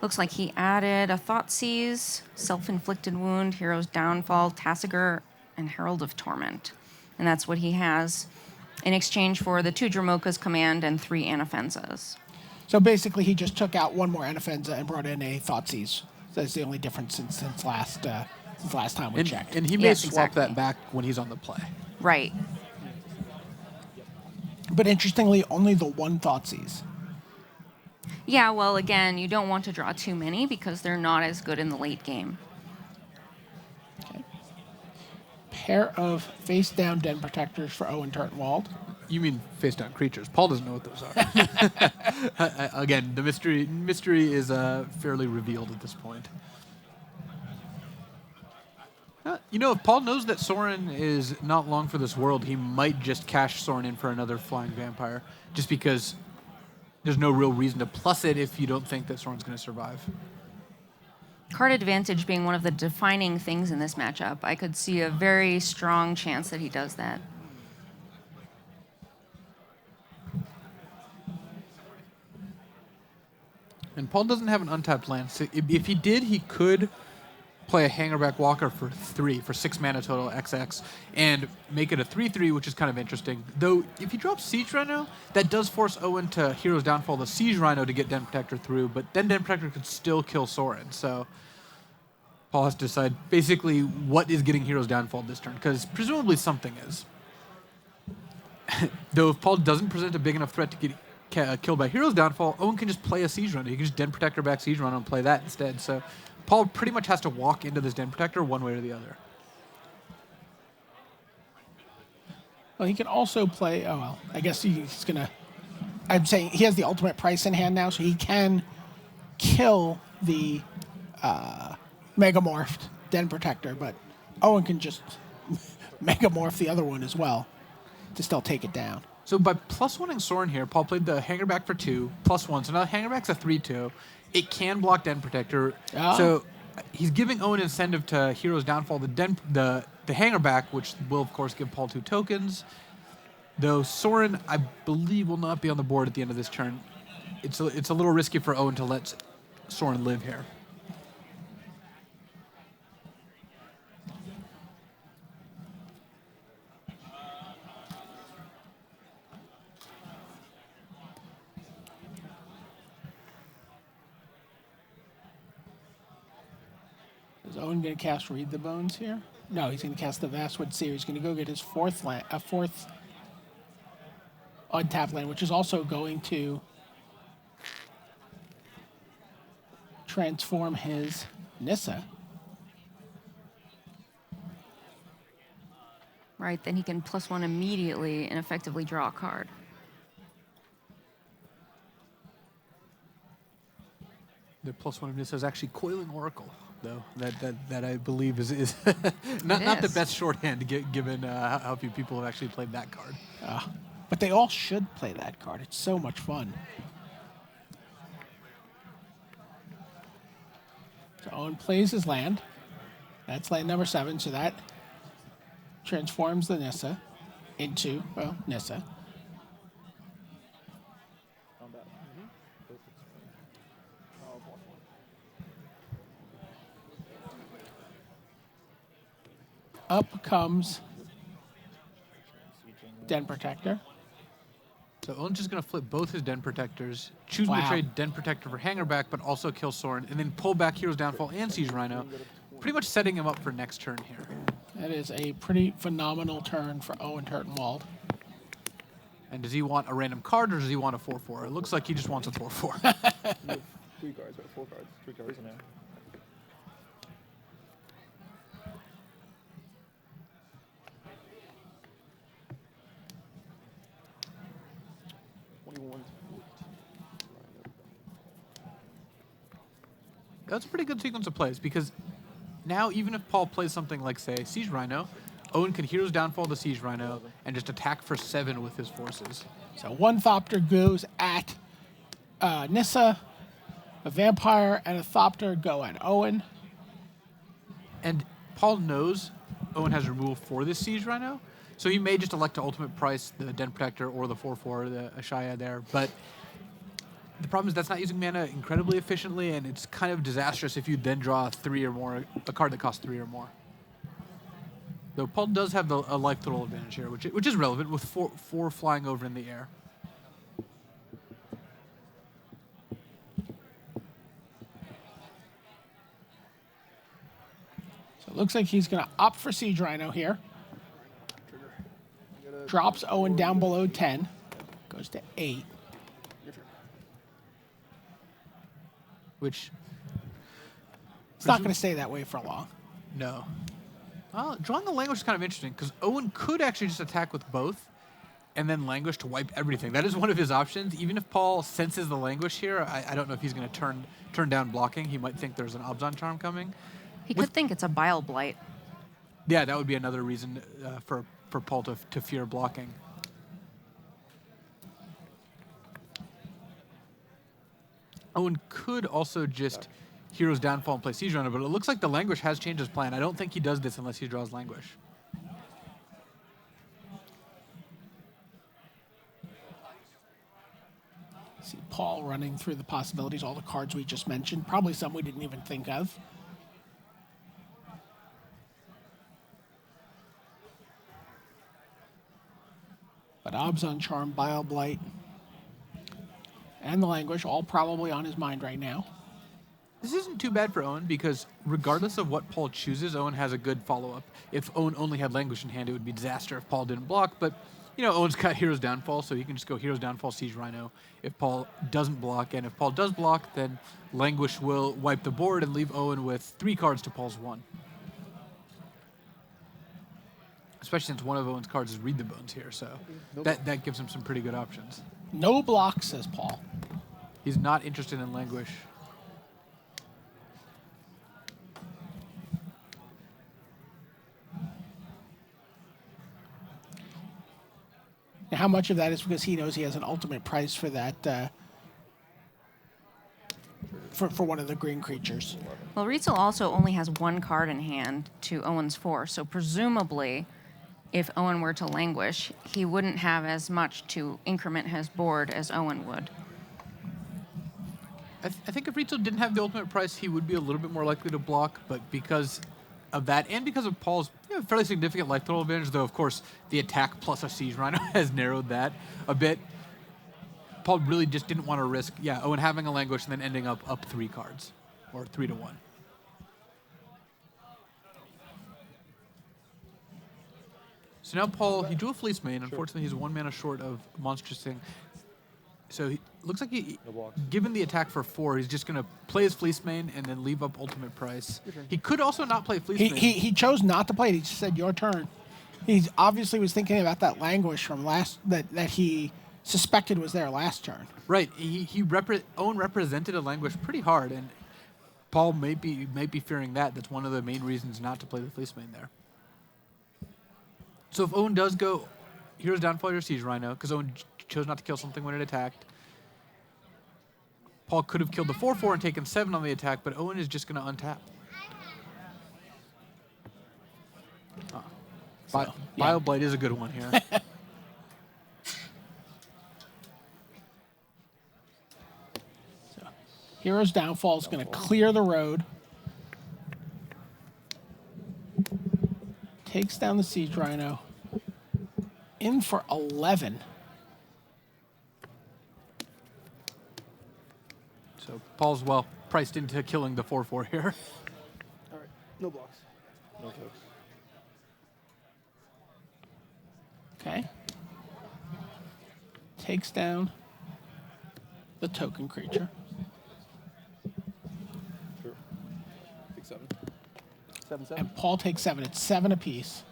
Looks like he added a Thoughtseize, Self-Inflicted Wound, Hero's Downfall, Tassiger, and Herald of Torment. And that's what he has in exchange for the 2 Dromoka's Command and 3 Anafenzas. So basically, he just took out 1 more Anafenza and brought in a Thoughtseize. That's the only difference since last time we checked. And he may swap that back when he's on the play. Right. But interestingly, only the 1 Thoughtseize. Yeah, well, again, you don't want to draw too many because they're not as good in the late game. Okay. Pair of face-down Den Protectors for Owen Turtenwald. You mean face-down creatures. Paul doesn't know what those are. Again, the mystery is fairly revealed at this point. You know, if Paul knows that Sorin is not long for this world, he might just cash Sorin in for another flying vampire, just because there's no real reason to plus it if you don't think that Sorin's going to survive. Card advantage being one of the defining things in this matchup. I could see a very strong chance that he does that. And Paul doesn't have an untapped land. So if he did, he could play a Hangerback Walker for 3, for 6 mana total XX, and make it a 3/3, which is kind of interesting. Though, if he drops Siege Rhino, that does force Owen to Hero's Downfall the Siege Rhino to get Den Protector through, but then Den Protector could still kill Sorin. So Paul has to decide basically what is getting Hero's Downfall this turn, because presumably something is. Though if Paul doesn't present a big enough threat to get killed by Hero's Downfall, Owen can just play a Siege Rhino. He can just Den Protector back Siege Rhino and play that instead. So Paul pretty much has to walk into this Den Protector one way or the other. Well, he can also play, oh, well, I guess he's going to, I'm saying he has the ultimate price in hand now, so he can kill the Megamorphed Den Protector, but Owen can just Megamorph the other one as well to still take it down. So by +1ing Sorin here, Paul played the Hangerback for 2, +1. So now Hangerback's a 3/2. It can block Den Protector. Oh. So he's giving Owen incentive to Hero's Downfall, the Hangerback, which will, of course, give Paul 2 tokens. Though Sorin, I believe, will not be on the board at the end of this turn. It's a little risky for Owen to let Sorin live here. Is Owen going to cast Read the Bones here? No, he's going to cast the Vastwood Seer. He's going to go get his fourth untapped land, which is also going to transform his Nissa. Right, then he can +1 immediately and effectively draw a card. The +1 of this is actually Coiling Oracle, though. That I believe is not the best shorthand given how few people have actually played that card. But they all should play that card. It's so much fun. So Owen plays his land. That's land number 7, so that transforms the Nissa into, well, Nissa. Up comes Den Protector. So Owen's just going to flip both his Den Protectors, choosing to trade Den Protector for Hangerback, but also kill Sorin, and then pull back Hero's Downfall and Siege Rhino, pretty much setting him up for next turn here. That is a pretty phenomenal turn for Owen Turtenwald. And does he want a random card, or does he want a 4/4? It looks like he just wants a 4/4. 3 cards, right? 4 cards. 3 cards now. That's a pretty good sequence of plays, because now even if Paul plays something like, say, Siege Rhino, Owen can Hero's Downfall the Siege Rhino and just attack for 7 with his forces. So one Thopter goes at Nissa, a Vampire and a Thopter go at Owen. And Paul knows Owen has removal for this Siege Rhino, so he may just elect to ultimate price the Den Protector or the 4/4, the Ashaya there. But the problem is that's not using mana incredibly efficiently, and it's kind of disastrous if you then draw 3 or more, a card that costs 3 or more. Though Paul does have a life total advantage here, which is relevant with 4 flying over in the air. So it looks like he's going to opt for Siege Rhino here. Drops Owen down below 10. Goes to 8. Which It's not going to stay that way for long. No. Well, drawing the Languish is kind of interesting, because Owen could actually just attack with both and then Languish to wipe everything. That is one of his options. Even if Paul senses the Languish here, I don't know if he's going to turn down blocking. He might think there's an Obzon Charm coming. He could think it's a Bile Blight. Yeah, that would be another reason for Paul to fear blocking. Owen could also just Hero's Downfall and play Siege Runner, but it looks like the Languish has changed his plan. I don't think he does this unless he draws Languish. See Paul running through the possibilities, all the cards we just mentioned, probably some we didn't even think of. But Abzan Charm, Bile Blight, and the Languish, all probably on his mind right now. This isn't too bad for Owen because regardless of what Paul chooses, Owen has a good follow-up. If Owen only had Languish in hand, it would be disaster if Paul didn't block, but you know, Owen's got Hero's Downfall, so he can just go Hero's Downfall, Siege Rhino if Paul doesn't block, and if Paul does block, then Languish will wipe the board and leave Owen with 3 cards to Paul's 1. Especially since one of Owen's cards is Read the Bones here, so that gives him some pretty good options. No block, says Paul. He's not interested in Languish. Now, how much of that is because he knows he has an ultimate price for that, for one of the green creatures? Well, Rietzl also only has 1 card in hand to Owen's 4, so presumably, if Owen were to Languish, he wouldn't have as much to increment his board as Owen would. I think if Rietzl didn't have the ultimate price, he would be a little bit more likely to block, but because of that, and because of Paul's fairly significant life total advantage, though, of course, the attack plus a Siege Rhino has narrowed that a bit. Paul really just didn't want to risk, Owen having a Languish and then ending up 3 cards, or 3 to 1. So now Paul, he drew a Fleece Mane. Unfortunately, he's 1 mana short of Monstrous Thing. So he looks like given the attack for 4, he's just going to play his Fleece Mane and then leave up ultimate price. He could also not play Fleece Mane. He chose not to play it. He just said, your turn. He obviously was thinking about that Languish from that he suspected was there last turn. Right. Owen represented a Languish pretty hard, and Paul may be fearing that. That's one of the main reasons not to play the Fleece Mane there. So if Owen does go Hero's Downfall or Siege Rhino, because Owen chose not to kill something when it attacked, Paul could have killed the 4/4 and taken 7 on the attack, but Owen is just going to untap. Bile Blight is a good one here. Hero's Downfall is going to clear the road. Takes down the Siege Rhino. In for 11. So Paul's well priced into killing the 4/4 here. All right, no blocks. No tokes. Okay. Takes down the token creature. Sure. Take 7. 7/7. And Paul takes 7. It's 7 apiece.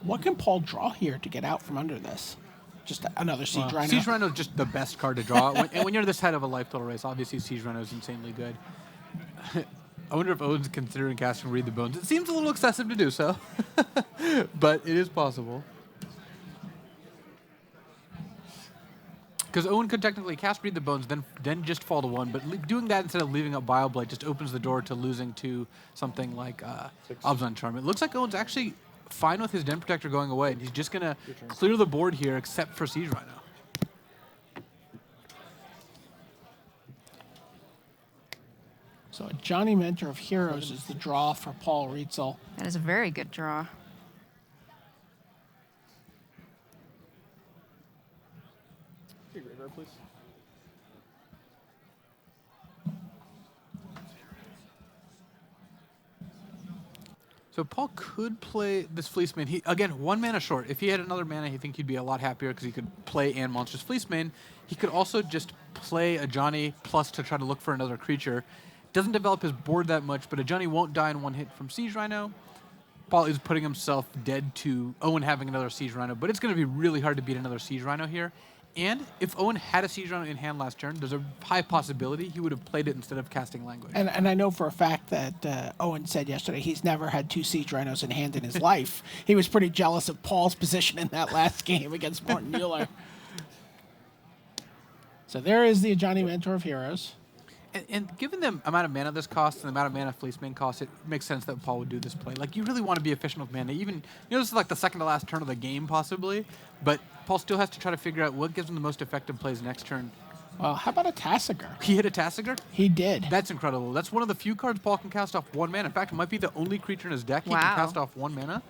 What can Paul draw here to get out from under this? Just another Siege Rhino? Siege Rhino is just the best card to draw. And when you're this head of a life total race, obviously Siege Rhino is insanely good. I wonder if Owen's considering casting Read the Bones. It seems a little excessive to do so, but it is possible. Because Owen could technically cast Read the Bones, then just fall to 1, but doing that instead of leaving up Bile Blight just opens the door to losing to something like Abzan Charm. It looks like Owen's actually fine with his Den Protector going away, and he's just going to clear the board here except for Siege Rhino. So a Johnny Mentor of Heroes is the draw for Paul Rietzl. That is a very good draw. Take graveyard, please. So Paul could play this Fleece Mane. Again, 1 mana short. If he had another mana, I think he'd be a lot happier because he could play and Monstrous Fleece Mane. He could also just play a Johnny plus to try to look for another creature. Doesn't develop his board that much, but a Johnny won't die in one hit from Siege Rhino. Paul is putting himself dead to Owen having another Siege Rhino, but it's going to be really hard to beat another Siege Rhino here. And if Owen had a Siege Rhino in hand last turn, there's a high possibility he would have played it instead of casting Language. And I know for a fact that Owen said yesterday he's never had 2 Siege Rhinos in hand in his life. He was pretty jealous of Paul's position in that last game against Martin Mueller. So there is the Ajani Mentor of Heroes. And given the amount of mana this costs and the amount of mana Fleeceman costs, it makes sense that Paul would do this play. Like, you really want to be efficient with mana. Even, this is like the second to last turn of the game, possibly. But Paul still has to try to figure out what gives him the most effective plays next turn. Well, how about a Tassiger? He hit a Tassiger? He did. That's incredible. That's one of the few cards Paul can cast off 1 mana. In fact, it might be the only creature in his deck he can cast off 1 mana.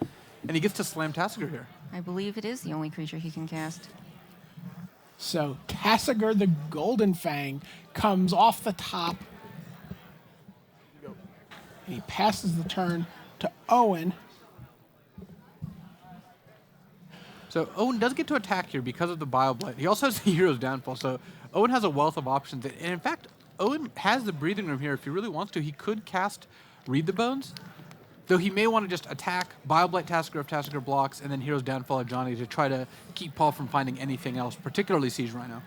And he gets to slam Tassiger here. I believe it is the only creature he can cast. So Tassiger the Golden Fang comes off the top. And he passes the turn to Owen. So Owen does get to attack here because of the Bioblight. He also has the Hero's Downfall, so Owen has a wealth of options. And in fact, Owen has the breathing room here. If he really wants to, he could cast Read the Bones, though he may want to just attack Bioblight Tassiger if Tassiger blocks, and then Hero's Downfall of Johnny to try to keep Paul from finding anything else, particularly Siege Rhino.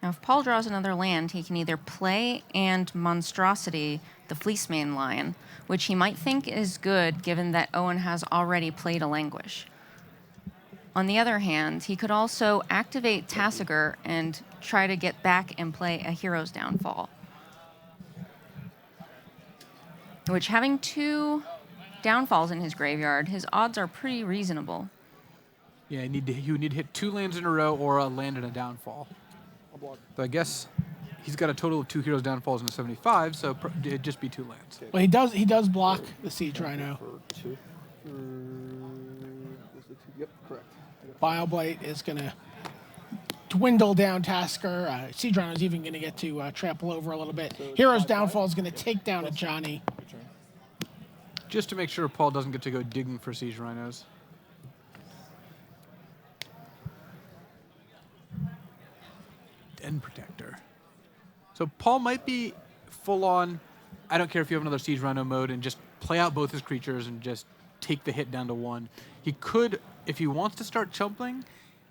Now, if Paul draws another land, he can either play and Monstrosity the Fleecemane line, which he might think is good given that Owen has already played a Languish. On the other hand, he could also activate Tassiger and try to get back and play a Hero's Downfall. Which, having 2 downfalls in his graveyard, his odds are pretty reasonable. Yeah, he would need to hit 2 lands in a row or a land and a downfall. So I guess he's got a total of 2 Heroes Downfalls in a 75, so it'd just be 2 lands. Well, he does block the Siege Rhino. For 2. Yep, correct. Bioblight is going to dwindle down Tasker. Siege Rhino is even going to get to trample over a little bit. Hero's Downfall is going to take down a Johnny. Just to make sure Paul doesn't get to go digging for Siege Rhinos. Den Protector. So Paul might be full on, I don't care if you have another Siege Rhino mode, and just play out both his creatures and just take the hit down to 1. He could, if he wants to start chumping,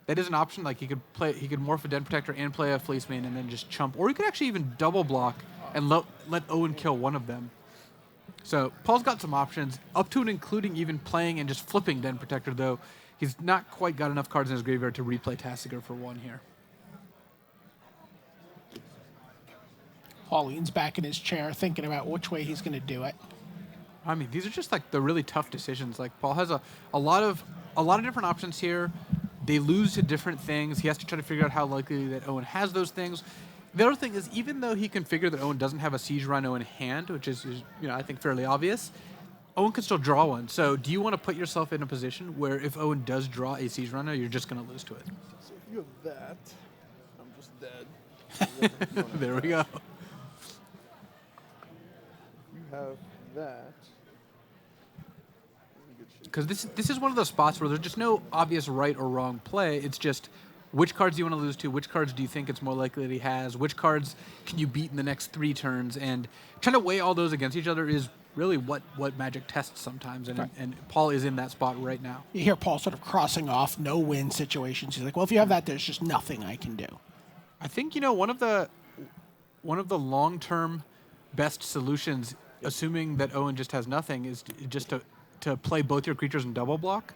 that is an option. Like, he could morph a Den Protector and play a Fleecemane and then just chump. Or he could actually even double block and let Owen kill one of them. So Paul's got some options, up to and including even playing and just flipping Den Protector, though he's not quite got enough cards in his graveyard to replay Tassiger for 1 here. Paul leans back in his chair thinking about which way he's going to do it. I mean, these are just like the really tough decisions. Like, Paul has a lot of different options here. They lose to different things. He has to try to figure out how likely that Owen has those things. The other thing is, even though he can figure that Owen doesn't have a Siege Rhino in hand, which is I think fairly obvious, Owen can still draw one. So do you want to put yourself in a position where if Owen does draw a Siege Rhino, you're just going to lose to it? So if you have that, I'm just dead. There we go. You have that. Because this is one of those spots where there's just no obvious right or wrong play. It's just, which cards do you want to lose to? Which cards do you think it's more likely that he has? Which cards can you beat in the next 3 turns? And trying to weigh all those against each other is really what Magic tests sometimes. And Paul is in that spot right now. You hear Paul sort of crossing off no-win situations. He's like, well, if you have that, there's just nothing I can do. I think, one of the long-term best solutions, assuming that Owen just has nothing, is just to play both your creatures in double block.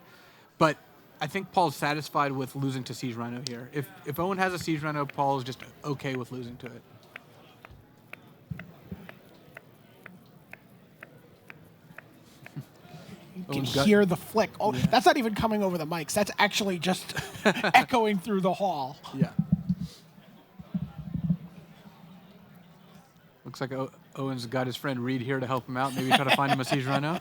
But I think Paul's satisfied with losing to Siege Rhino here. If Owen has a Siege Rhino, Paul is just okay with losing to it. You can hear the flick. Oh, yeah. That's not even coming over the mics. That's actually just echoing through the hall. Yeah. Looks like Owen's got his friend Reed here to help him out. Maybe try to find him a Siege Rhino.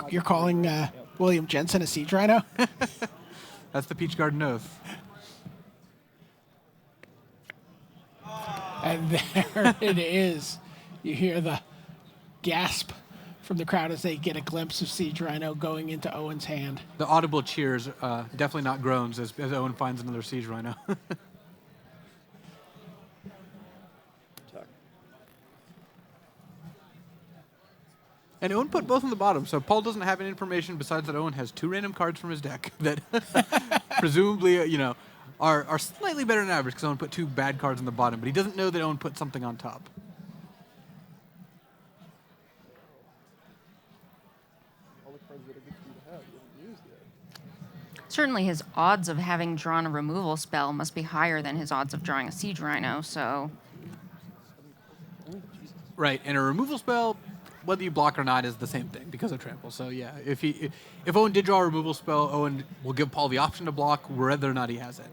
You're calling William Jensen a Siege Rhino? That's the Peach Garden Oath. And there it is. You hear the gasp from the crowd as they get a glimpse of Siege Rhino going into Owen's hand. The audible cheers, definitely not groans, as Owen finds another Siege Rhino. And Owen put both on the bottom, so Paul doesn't have any information besides that Owen has 2 random cards from his deck that presumably, are slightly better than average because Owen put 2 bad cards on the bottom, but he doesn't know that Owen put something on top. All the cards that are good for you to have, you haven't used yet. Certainly his odds of having drawn a removal spell must be higher than his odds of drawing a Siege Rhino, so... Right, and a removal spell, whether you block or not, is the same thing because of trample. So yeah, if Owen did draw a removal spell, Owen will give Paul the option to block whether or not he has it.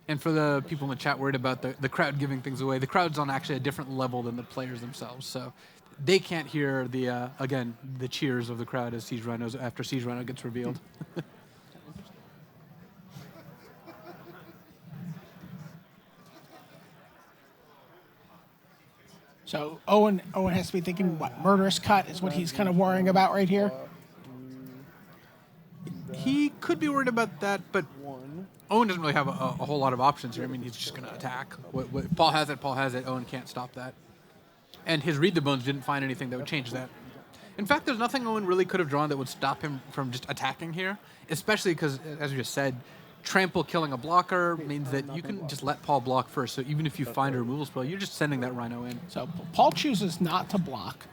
And for the people in the chat worried about the crowd giving things away, the crowd's on actually a different level than the players themselves. So they can't hear the cheers of the crowd as Siege Rhinos after Siege Rhino gets revealed. So Owen has to be thinking, what, Murderous Cut is what he's kind of worrying about right here? He could be worried about that, but Owen doesn't really have a whole lot of options here. I mean, he's just going to attack. What Paul has it. Owen can't stop that. And his Read the Bones didn't find anything that would change that. In fact, there's nothing Owen really could have drawn that would stop him from just attacking here, especially because, as we just said, trample killing a blocker means that you can just let Paul block first. So even if you find a removal spell, you're just sending that Rhino in. So Paul chooses not to block.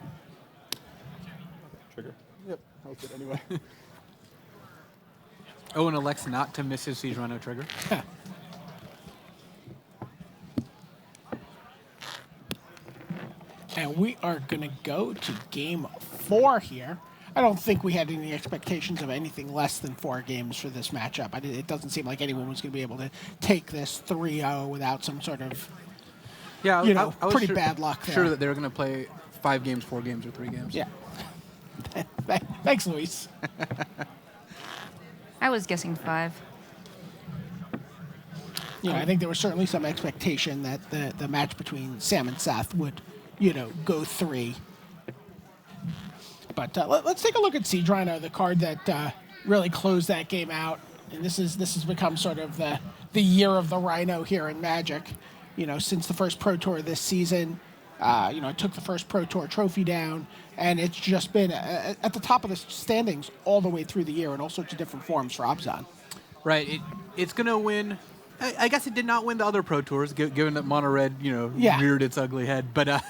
Trigger. Yep, that was it anyway. Owen elects not to miss his Siege Rhino trigger. And we are going to go to game 4 here. I don't think we had any expectations of anything less than 4 games for this matchup. It doesn't seem like anyone was going to be able to take this 3-0 without some sort of, I was pretty bad luck there. Sure that they were going to play 5 games, 4 games, or 3 games. Yeah. Thanks, Luis. I was guessing 5. I think there was certainly some expectation that the match between Sam and Seth would, go 3. But let's take a look at Siege Rhino, the card that really closed that game out. And this has become sort of the year of the Rhino here in Magic. Since the first Pro Tour this season, it took the first Pro Tour trophy down, and it's just been at the top of the standings all the way through the year in all sorts of different forms for Abzan. Right. It's going to win. I guess it did not win the other Pro Tours, given that Mono Red, reared its ugly head. But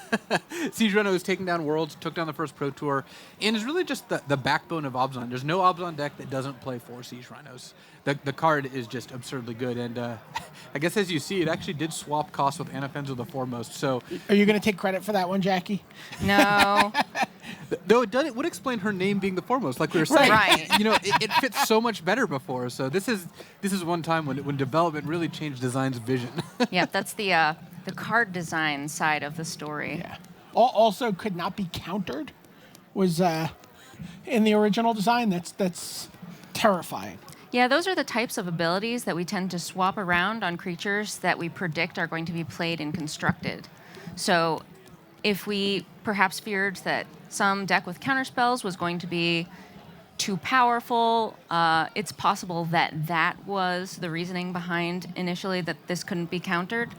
Siege Rhino has taken down Worlds, took down the first Pro Tour, and is really just the backbone of Abzan. There's no Abzan deck that doesn't play 4 Siege Rhinos. The card is just absurdly good, and I guess as you see, it actually did swap costs with Anafenzo the Foremost. So, are you going to take credit for that one, Jackie? No. Though it would explain her name being the Foremost, like we were saying. Right. It fits so much better before. So this is one time when development really changed design's vision. Yeah, that's the card design side of the story. Yeah. Also, could not be countered was in the original design. That's terrifying. Yeah, those are the types of abilities that we tend to swap around on creatures that we predict are going to be played and constructed. So if we perhaps feared that some deck with counterspells was going to be too powerful, it's possible that was the reasoning behind initially that this couldn't be countered.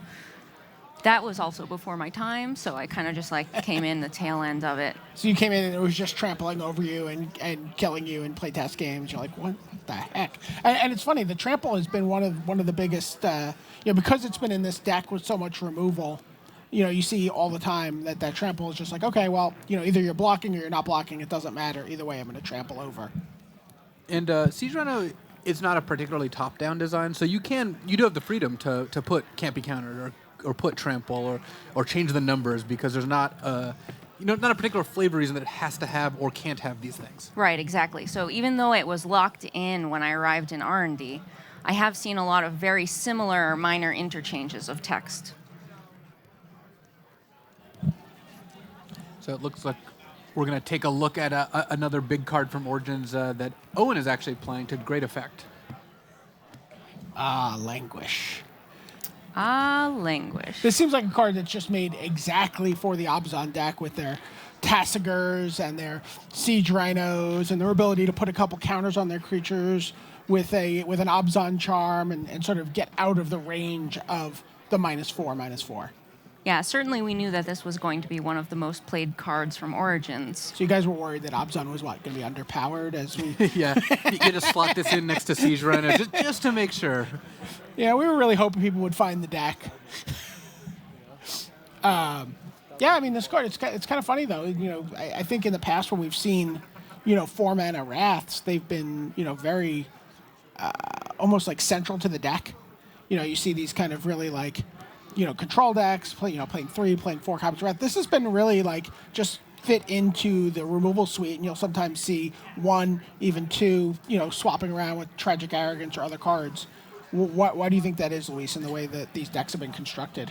That was also before my time, so I kind of just came in the tail end of it. So you came in and it was just trampling over you and killing you in playtest games. You're like, what the heck? And it's funny, the trample has been one of the biggest, because it's been in this deck with so much removal. You see all the time that trample is just like, okay, well, either you're blocking or you're not blocking. It doesn't matter. Either way, I'm going to trample over. And Siege Rhino is not a particularly top-down design, so you do have the freedom to put can't be countered or put trample or change the numbers because there's not not a particular flavor reason that it has to have or can't have these things. Right, exactly. So even though it was locked in when I arrived in R&D, I have seen a lot of very similar minor interchanges of text. So it looks like we're going to take a look at another big card from Origins that Owen is actually playing to great effect. Languish. Languish. This seems like a card that's just made exactly for the Abzan deck with their Tassigurs and their Siege Rhinos and their ability to put a couple counters on their creatures with an Abzan charm and sort of get out of the range of the -4/-4. Yeah, certainly we knew that this was going to be one of the most played cards from Origins. So you guys were worried that Abzan was going to be underpowered as we... Yeah, you just slot this in next to Siege Rhino just to make sure. Yeah, we were really hoping people would find the deck. Yeah, I mean, this card, it's kind of funny, though. I think in the past when we've seen, 4-mana Wraths, they've been, very almost like central to the deck. You see these kind of really like, control decks, playing 3, playing 4 copies of Wrath. This has been really like just fit into the removal suite, and you'll sometimes see 1, even 2, swapping around with Tragic Arrogance or other cards. Why do you think that is, Luis, in the way that these decks have been constructed?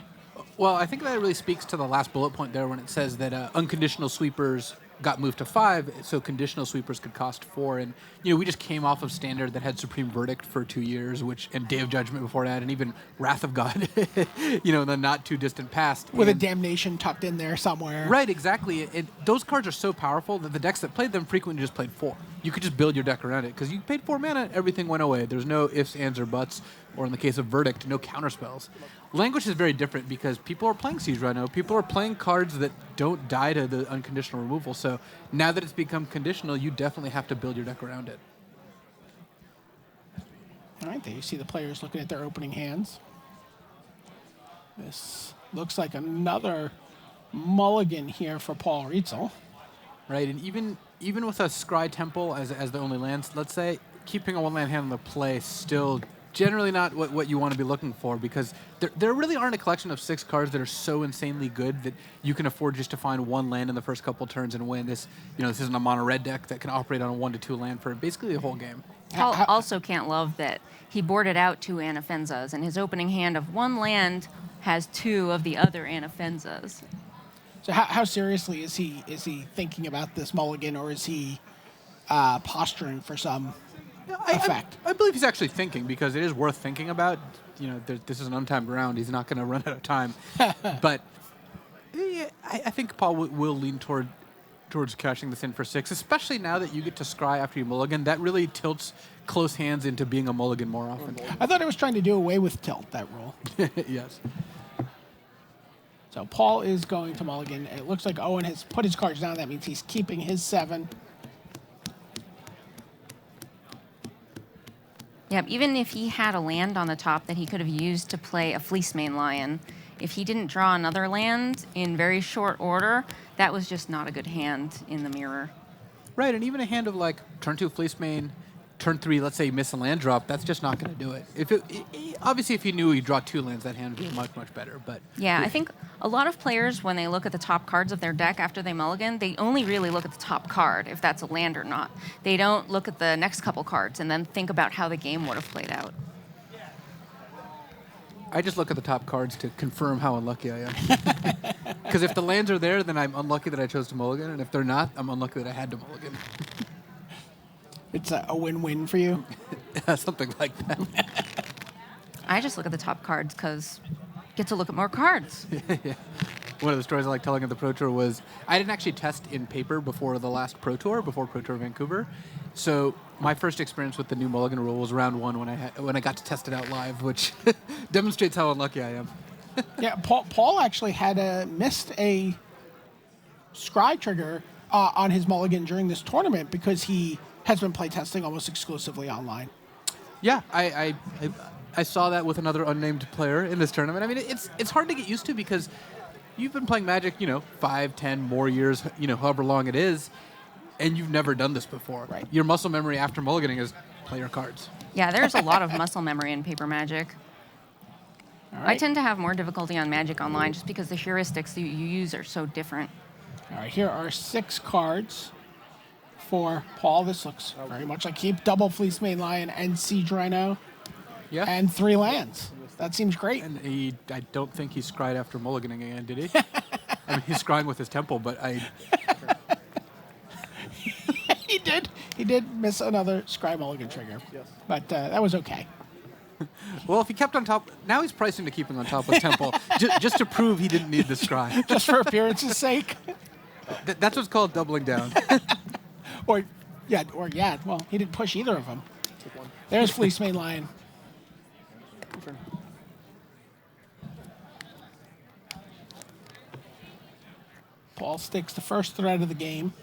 Well, I think that really speaks to the last bullet point there when it says that unconditional sweepers got moved to 5, so conditional sweepers could cost 4. And, we just came off of Standard that had Supreme Verdict for 2 years, and Day of Judgment before that, and even Wrath of God, in the not too distant past. With a Damnation tucked in there somewhere. Right, exactly. Those cards are so powerful that the decks that played them frequently just played 4. You could just build your deck around it, because you paid 4 mana, everything went away. There's no ifs, ands, or buts, or in the case of Verdict, no counterspells. Language is very different because people are playing Siege Rhino. People are playing cards that don't die to the unconditional removal. So now that it's become conditional, you definitely have to build your deck around it. All right, there you see the players looking at their opening hands. This looks like another mulligan here for Paul Rietzl. Right, and even with a Scry Temple as the only lands, let's say, keeping a one-land hand on the play still generally not what you want to be looking for, because there really aren't a collection of 6 cards that are so insanely good that you can afford just to find 1 land in the first couple turns and win. This isn't a mono red deck that can operate on a 1 to 2 land for basically the whole game. Paul also can't love that he boarded out 2 Anafenzas, and his opening hand of 1 land has 2 of the other Anafenzas. So how seriously is he thinking about this mulligan, or is he posturing for some effect? I believe he's actually thinking, because it is worth thinking about. This is an untimed round. He's not going to run out of time. But yeah, I think Paul will lean towards cashing this in for 6, especially now that you get to scry after you mulligan. That really tilts close hands into being a mulligan more often. I thought it was trying to do away with tilt, that rule. Yes. So Paul is going to mulligan. It looks like Owen has put his cards down. That means he's keeping his 7. Yeah, even if he had a land on the top that he could have used to play a Fleecemane Lion, if he didn't draw another land in very short order, that was just not a good hand in the mirror. Right, and even a hand of like turn 2 Fleecemane, turn 3, let's say you miss a land drop, that's just not going to do it. Obviously, if you knew he'd draw 2 lands, that hand would be much, much better. But yeah, I think a lot of players, when they look at the top cards of their deck after they mulligan, they only really look at the top card, if that's a land or not. They don't look at the next couple cards and then think about how the game would have played out. I just look at the top cards to confirm how unlucky I am. Because if the lands are there, then I'm unlucky that I chose to mulligan, and if they're not, I'm unlucky that I had to mulligan. It's a win-win for you? Something like that. I just look at the top cards because I get to look at more cards. Yeah. One of the stories I like telling at the Pro Tour was I didn't actually test in paper before the last Pro Tour, before Pro Tour Vancouver. So my first experience with the new mulligan rule was round 1 when I got to test it out live, which demonstrates how unlucky I am. Yeah, Paul actually missed a scry trigger on his mulligan during this tournament because he has been playtesting almost exclusively online. Yeah, I saw that with another unnamed player in this tournament. I mean, it's hard to get used to because you've been playing Magic, 5, 10 more years, however long it is, and you've never done this before. Right. Your muscle memory after mulliganing is play your cards. Yeah, there's a lot of muscle memory in paper Magic. All right. I tend to have more difficulty on Magic Online just because the heuristics you use are so different. All right, here are 6 cards for Paul. This looks very much like keep double Fleecemane Lion and Siege Rhino. Yeah. And 3 lands. That seems great. And I don't think he scryed after mulliganing again, did he? I mean, he's scrying with his temple, but He did miss another scry mulligan trigger. Yes. But that was okay. Well, if he kept on top, now he's pricing to keeping on top with Temple, just to prove he didn't need the scry. Just for appearance's sake. That's what's called doubling down. Well, he didn't push either of them. There's Fleece Mane Lion. Your turn. Paul sticks the first threat of the game.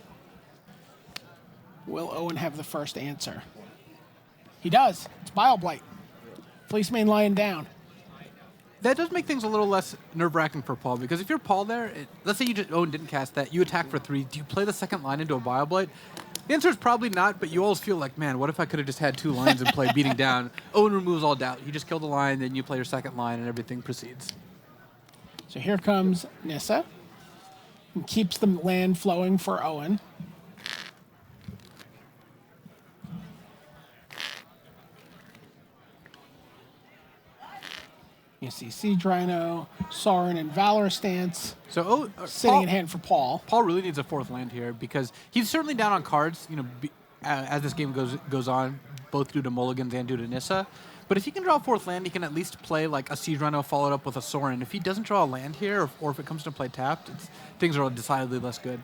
Will Owen have the first answer? He does. It's Bile Blight. Fleece Mane Lion down. That does make things a little less nerve-wracking for Paul, because if you're Paul there, let's say Owen didn't cast that, you attack for 3, do you play the second line into a Bile Blight? The answer is probably not, but you always feel like, man, what if I could have just had 2 lines and played beating down? Owen removes all doubt. You just kill the line, then you play your second line, and everything proceeds. So here comes Nissa. And keeps the land flowing for Owen. You see Siege Rhino, Sorin, and Valor Stance So sitting in hand for Paul. Paul really needs a 4th land here, because he's certainly down on cards, as this game goes on, both due to mulligans and due to Nissa. But if he can draw a 4th land, he can at least play like a Siege Rhino followed up with a Sorin. If he doesn't draw a land here, or if it comes to play tapped, things are decidedly less good.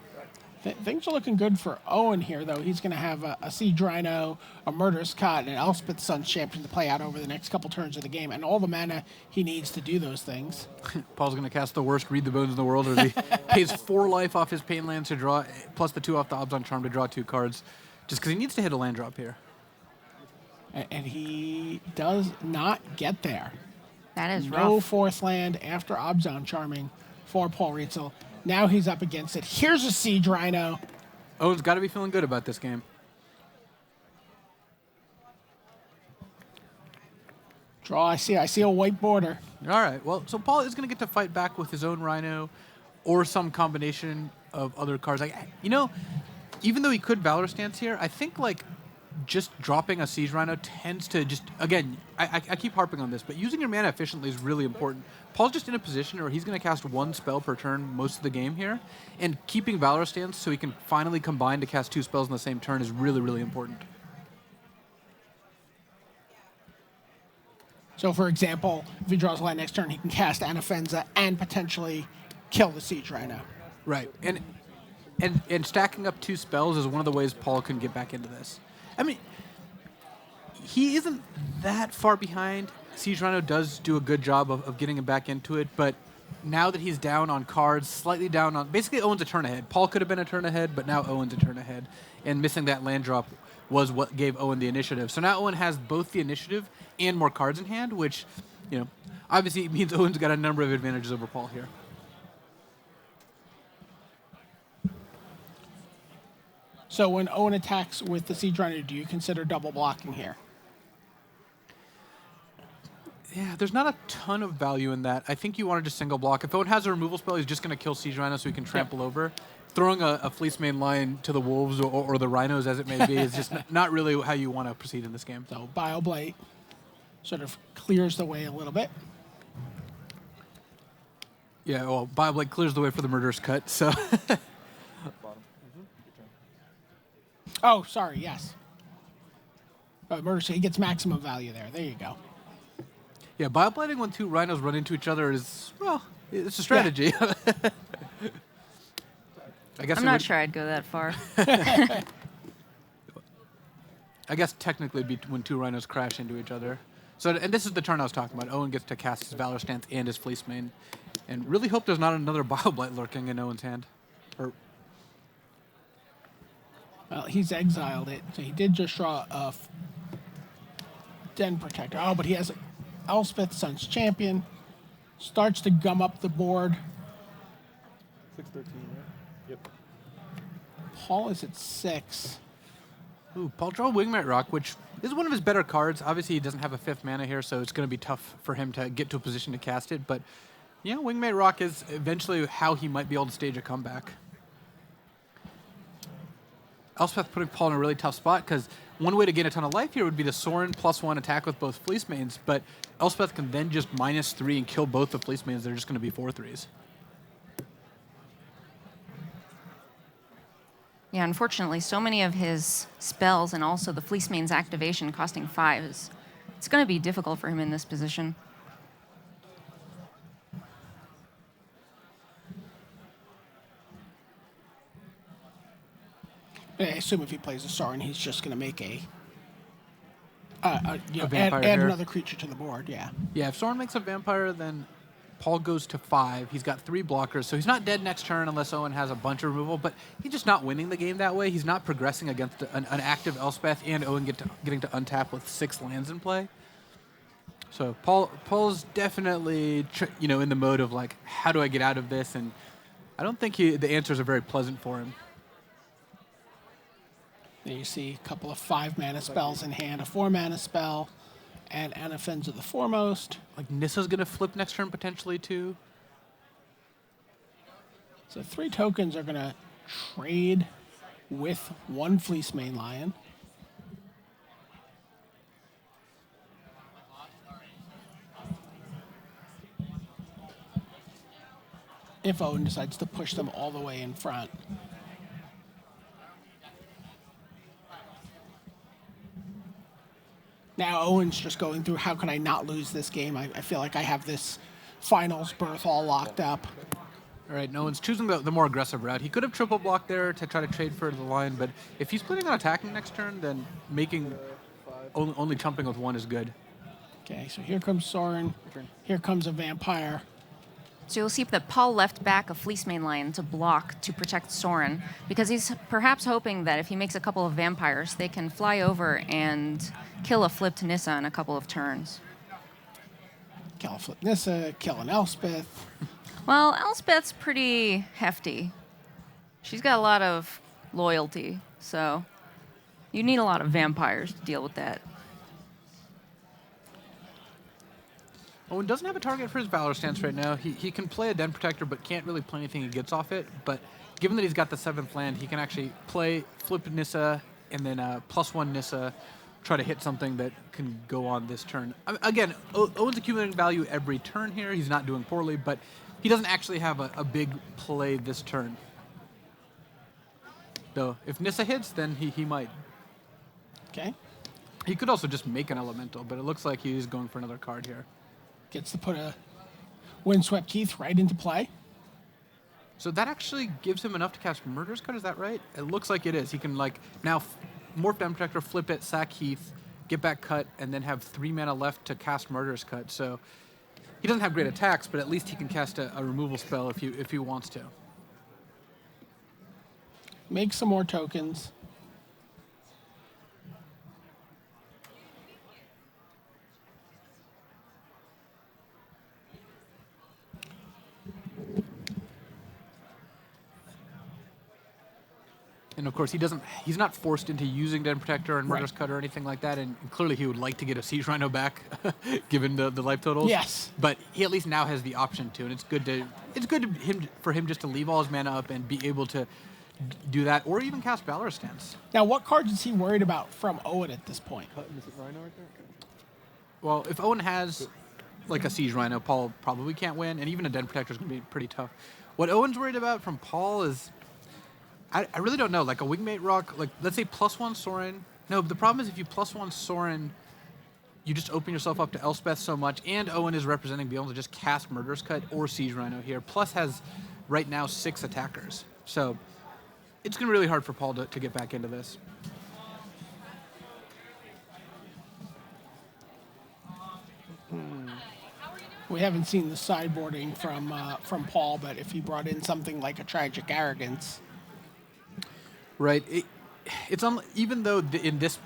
Things are looking good for Owen here, though. He's going to have a Siege Rhino, a Murderous Cut, and an Elspeth Sun's Champion to play out over the next couple turns of the game, and all the mana he needs to do those things. Paul's going to cast the worst Read the Bones in the world, as he pays 4 life off his Pain lands to draw, plus the 2 off the Obzon Charm to draw 2 cards, just because he needs to hit a land drop here. And he does not get there. That is No rough. 4th land after Obzon Charming for Paul Rietzl. Now he's up against it. Here's a Siege Rhino. Owen's got to be feeling good about this game. Draw, I see a white border. All right, well, so Paul is going to get to fight back with his own Rhino or some combination of other cards. Even though he could Valor Stance here, I think, just dropping a Siege Rhino tends to just, again, I keep harping on this, but using your mana efficiently is really important. Paul's just in a position where he's going to cast 1 spell per turn most of the game here, and keeping Valor Stance so he can finally combine to cast 2 spells in the same turn is really, really important. So, for example, if he draws a land next turn, he can cast Anafenza and potentially kill the Siege Rhino. Right, and stacking up 2 spells is one of the ways Paul can get back into this. I mean, he isn't that far behind. Siege Rhino does do a good job of getting him back into it, but now that he's down on cards, slightly down on... Basically, Owen's a turn ahead. Paul could have been a turn ahead, but now Owen's a turn ahead. And missing that land drop was what gave Owen the initiative. So now Owen has both the initiative and more cards in hand, which, obviously means Owen's got a number of advantages over Paul here. So when Owen attacks with the Siege Rhino, do you consider double blocking here? Yeah, there's not a ton of value in that. I think you want to just single block. If Owen has a removal spell, he's just going to kill Siege Rhino so he can trample over. Throwing a Fleece Mane Lion to the Wolves or the Rhinos, as it may be, is just not really how you want to proceed in this game. So Bile Blight sort of clears the way a little bit. Yeah, well, Bile Blight clears the way for the Murderous Cut, so... Oh, sorry, yes. Murder, so he gets maximum value there. There you go. Yeah, Bile Blighting when 2 Rhinos run into each other is, well, it's a strategy. Yeah. I'm not sure I'd go that far. I guess technically it'd be when 2 Rhinos crash into each other. So, and this is the turn I was talking about. Owen gets to cast his Valor Stance and his Fleece Mane. And really hope there's not another Bile Blight lurking in Owen's hand. Well, he's exiled it, so he did just draw a Den Protector. Oh, but he has Elspeth Sun's Champion. Starts to gum up the board. 613, right? Yep. Paul is at 6. Ooh, Paul drew Wingmate Rock, which is one of his better cards. Obviously, he doesn't have a 5th mana here, so it's going to be tough for him to get to a position to cast it. But, yeah, Wingmate Rock is eventually how he might be able to stage a comeback. Elspeth putting Paul in a really tough spot, because one way to gain a ton of life here would be the Sorin +1 attack with both Fleece Manes, but Elspeth can then just -3 and kill both the Fleece Manes. They're just going to be 4/3s. Yeah, unfortunately, so many of his spells and also the Fleece Mane's activation costing 5s It's going to be difficult for him in this position. I assume if he plays a Sorin, he's just going to make a vampire add here. another creature to the board. Yeah. Yeah, if Sorin makes a vampire, then Paul goes to 5. He's got 3 blockers, so he's not dead next turn unless Owen has a bunch of removal, but he's just not winning the game that way. He's not progressing against an active Elspeth and Owen getting to untap with 6 lands in play. So Paul's definitely in the mode of like, how do I get out of this? And I don't think the answers are very pleasant for him. There you see a couple of 5-mana spells in hand, a 4-mana spell, and Anaphens of the Foremost. Like Nissa's going to flip next turn potentially too. So 3 tokens are going to trade with 1 Fleece Main Lion. If Owen decides to push them all the way in front. Now Owen's just going through, how can I not lose this game? I feel like I have this finals berth all locked up. All right, no one's choosing the more aggressive route. He could have triple blocked there to try to trade for the line, but if he's planning on attacking next turn, then making only chumping with 1 is good. Okay, so here comes Sorin. Here comes a vampire. So you'll see that Paul left back a Fleece Main Lion to block to protect Sorin, because he's perhaps hoping that if he makes a couple of vampires, they can fly over and kill a flipped Nissa in a couple of turns. Kill a flip Nissa, kill an Elspeth. Well, Elspeth's pretty hefty. She's got a lot of loyalty, so you need a lot of vampires to deal with that. Owen doesn't have a target for his Valor Stance right now. He can play a Den Protector, but can't really play anything he gets off it. But given that he's got the 7th land, he can actually play flip Nissa and then +1 Nissa, try to hit something that can go on this turn. Again, Owen's accumulating value every turn here. He's not doing poorly, but he doesn't actually have a big play this turn. Though, if Nissa hits, then he might. Okay. He could also just make an Elemental, but it looks like he's going for another card here. Gets to put a Windswept Heath right into play. So that actually gives him enough to cast Murder's Cut, is that right? It looks like it is. He can now Morph Den Protector, flip it, sack Heath, get back Cut, and then have 3 mana left to cast Murder's Cut. So he doesn't have great attacks, but at least he can cast a removal spell if he wants to. Make some more tokens. And of course, he's not forced into using Den Protector and Murderous Cut or anything like that. And clearly, he would like to get a Siege Rhino back, given the life totals. Yes. But he at least now has the option to, and it's good for him just to leave all his mana up and be able to do that, or even cast Valorous Stance. Now, what cards is he worried about from Owen at this point? Is it Rhino right there? Well, if Owen has like a Siege Rhino, Paul probably can't win, and even a Den Protector is going to be pretty tough. What Owen's worried about from Paul is, I really don't know, like a Wingmate Rock, like let's say +1 Sorin. No, but the problem is if you +1 Sorin, you just open yourself up to Elspeth so much, and Owen is representing being able to just cast Murderous Cut or Siege Rhino here, plus has right now 6 attackers. So it's going to be really hard for Paul to get back into this. We haven't seen the sideboarding from Paul, but if he brought in something like a Tragic Arrogance. Right. Even though in this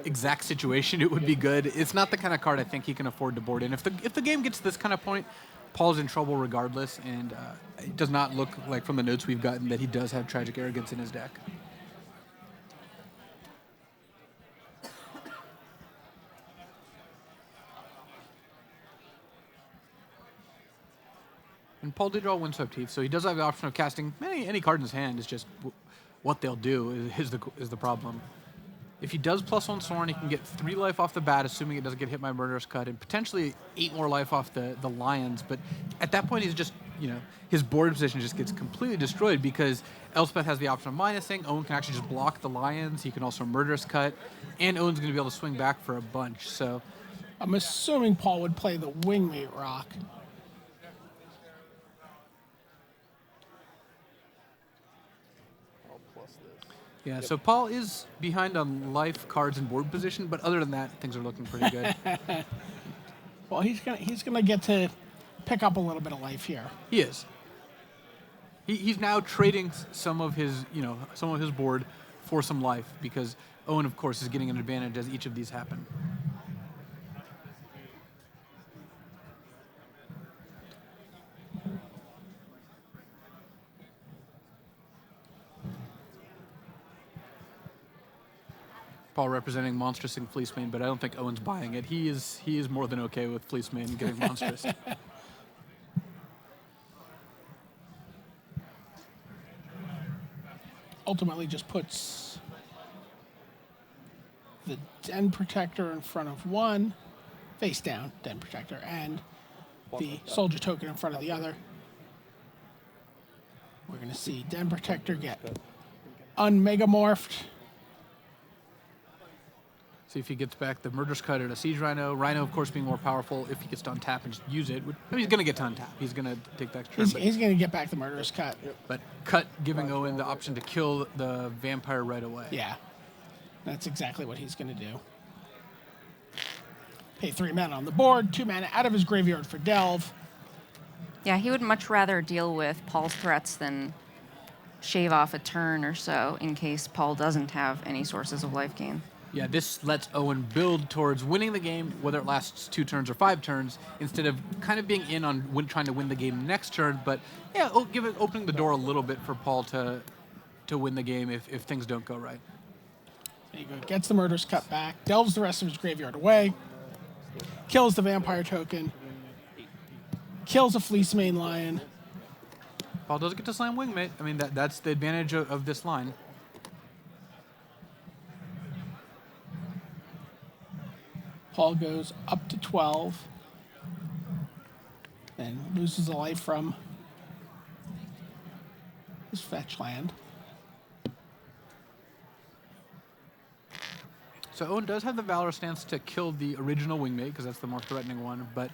exact situation it would be good, it's not the kind of card I think he can afford to board in. If the game gets to this kind of point, Paul's in trouble regardless, and it does not look like from the notes we've gotten that he does have Tragic Arrogance in his deck. And Paul did draw Windswept Heath, so he does have the option of casting any card in his hand. It's just what they'll do is the problem. If he does +1 Sorin, he can get 3 life off the bat, assuming it doesn't get hit by Murderous Cut, and potentially 8 more life off the Lions. But at that point, he's just, his board position just gets completely destroyed because Elspeth has the option of minusing. Owen can actually just block the Lions. He can also Murderous Cut, and Owen's going to be able to swing back for a bunch. So I'm assuming Paul would play the Wingmate Rock. I'll plus this. Yeah, so Paul is behind on life, cards, and board position, but other than that, things are looking pretty good. Well, he's gonna get to pick up a little bit of life here. He is. He's now trading some of his board for some life because Owen, of course, is getting an advantage as each of these happen. Paul representing Monstrous and Fleecemane, but I don't think Owen's buying it. He is more than okay with Fleecemane getting Monstrous. Ultimately just puts the Den Protector in front of one, face down Den Protector, and the Soldier Token in front of the other. We're going to see Den Protector get unmegamorphed. See if he gets back the Murderous Cut or a Siege Rhino. Rhino, of course, being more powerful if he gets to untap and just use it. He's going to get to untap. He's going to take that turn. He's going to get back the Murderous Cut. But Cut giving Owen the option to kill the vampire right away. Yeah, that's exactly what he's going to do. Pay 3 mana on the board, 2 mana out of his graveyard for Delve. Yeah, he would much rather deal with Paul's threats than shave off a turn or so in case Paul doesn't have any sources of life gain. Yeah, this lets Owen build towards winning the game, whether it lasts 2 turns or 5 turns, instead of kind of being in on trying to win the game next turn. But yeah, opening the door a little bit for Paul to win the game if things don't go right. There you go. Gets the Murderous Cut back, delves the rest of his graveyard away, kills the Vampire Token, kills a Fleecemane Lion. Paul doesn't get to slam Wingmate. I mean, that's the advantage of this line. Paul goes up to 12, then loses a life from his fetch land. So Owen does have the Valor stance to kill the original Wingmate, because that's the more threatening one, but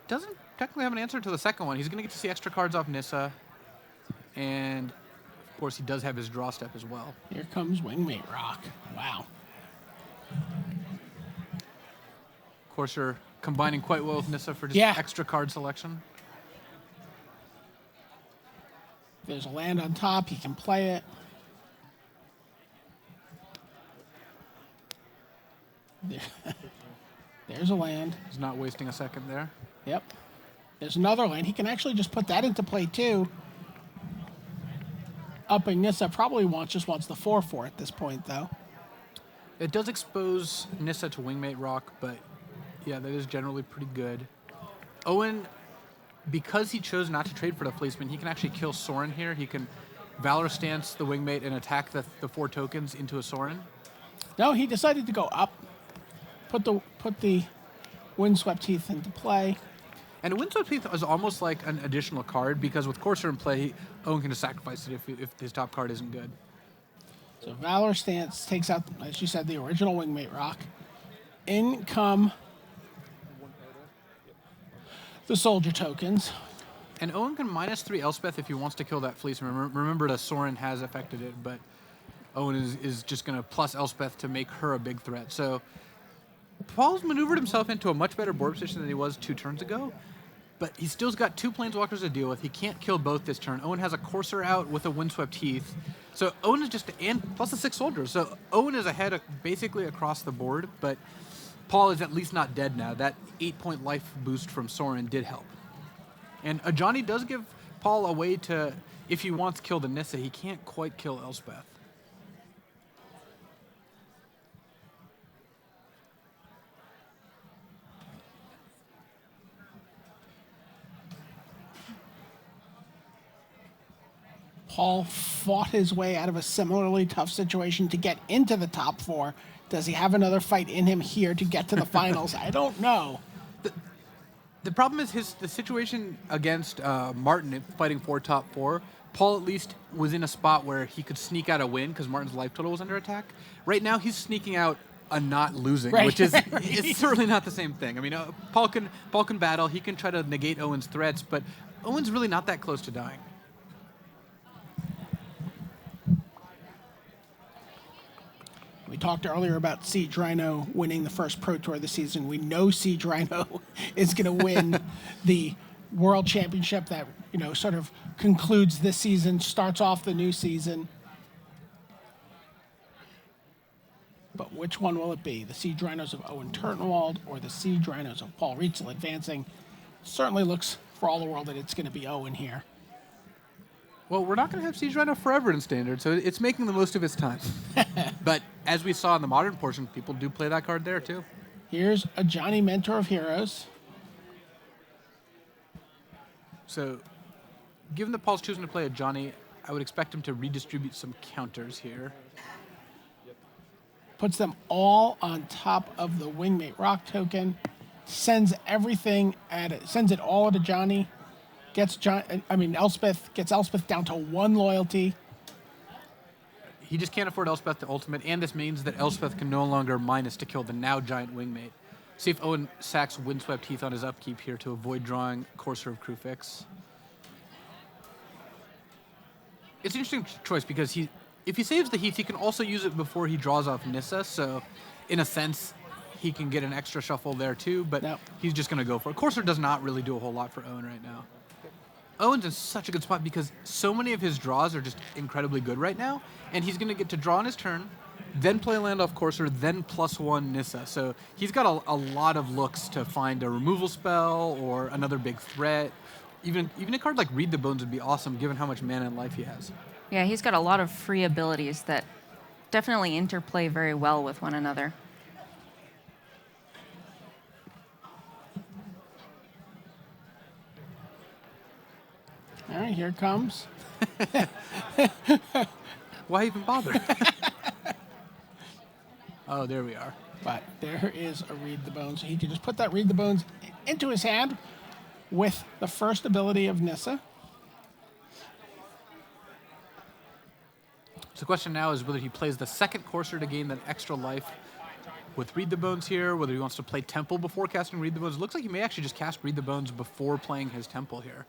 doesn't technically have an answer to the second one. He's going to get to see extra cards off Nissa, and of course he does have his draw step as well. Here comes Wingmate Rock. Wow. Of course, you're combining quite well with Nissa for just extra card selection. There's a land on top. He can play it. There's a land. He's not wasting a second there. Yep. There's another land. He can actually just put that into play too. Upping Nissa probably just wants the 4/4 at this point, though. It does expose Nissa to Wingmate Rock, but yeah, that is generally pretty good. Owen, because he chose not to trade for the Fleeceman, he can actually kill Sorin here. He can Valor Stance the Wingmate and attack the 4 tokens into a Sorin. No, he decided to go up. Put the Windswept Teeth into play. And Windswept Teeth is almost like an additional card, because with Courser in play, Owen can just sacrifice it if his top card isn't good. So Valor Stance takes out, as you said, the original Wingmate Rock. In come the Soldier Tokens. And Owen can -3 Elspeth if he wants to kill that Fleece. Remember, the Sorin has affected it, but Owen is just going to plus Elspeth to make her a big threat. So Paul's maneuvered himself into a much better board position than he was 2 turns ago, but he's still got 2 Planeswalkers to deal with. He can't kill both this turn. Owen has a Courser out with a Windswept Heath. So Owen is and plus the 6 soldiers. So Owen is ahead basically across the board, but Paul is at least not dead now. That 8-point life boost from Sorin did help. And Ajani does give Paul a way to, if he wants to kill the Nissa, he can't quite kill Elspeth. Paul fought his way out of a similarly tough situation to get into the top 4. Does he have another fight in him here to get to the finals? I don't know. The problem is the situation against Martin fighting for top 4. Paul at least was in a spot where he could sneak out a win because Martin's life total was under attack. Right now he's sneaking out a not losing, Right. which is it's certainly not the same thing. I mean, Paul can battle. He can try to negate Owen's threats, but Owen's really not that close to dying. We talked earlier about Siege Rhino winning the first Pro Tour of the season. We know Siege Rhino is going to win the World Championship that, sort of concludes this season, starts off the new season. But which one will it be? The Siege Rhinos of Owen Turtenwald or the Siege Rhinos of Paul Rietzl advancing? Certainly looks for all the world that it's going to be Owen here. Well, we're not going to have Siege Rhino forever in Standard, so it's making the most of its time. But as we saw in the modern portion, people do play that card there, too. Here's a Johnny Mentor of Heroes. So, given that Paul's choosing to play a Johnny, I would expect him to redistribute some counters here. Puts them all on top of the Wingmate Rock token. Sends everything at it. Sends it all at a Johnny. Elspeth gets Elspeth down to 1 loyalty. He just can't afford Elspeth to ultimate, and this means that Elspeth can no longer minus to kill the now giant Wingmate. See if Owen sacks Windswept Heath on his upkeep here to avoid drawing Courser of Crufix. It's an interesting choice because if he saves the Heath, he can also use it before he draws off Nissa, so in a sense, he can get an extra shuffle there too, but he's just going to go for it. Courser does not really do a whole lot for Owen right now. Owen's in such a good spot because so many of his draws are just incredibly good right now, and he's going to get to draw on his turn, then play land off Courser, then +1 Nissa. So he's got a lot of looks to find a removal spell or another big threat. Even a card like Read the Bones would be awesome given how much mana and life he has. Yeah, he's got a lot of free abilities that definitely interplay very well with one another. All right, here it comes. Why even bother? Oh, there we are. But there is a Read the Bones. So he can just put that Read the Bones into his hand with the first ability of Nissa. So the question now is whether he plays the second Courser to gain that extra life with Read the Bones here, whether he wants to play Temple before casting Read the Bones. It looks like he may actually just cast Read the Bones before playing his Temple here.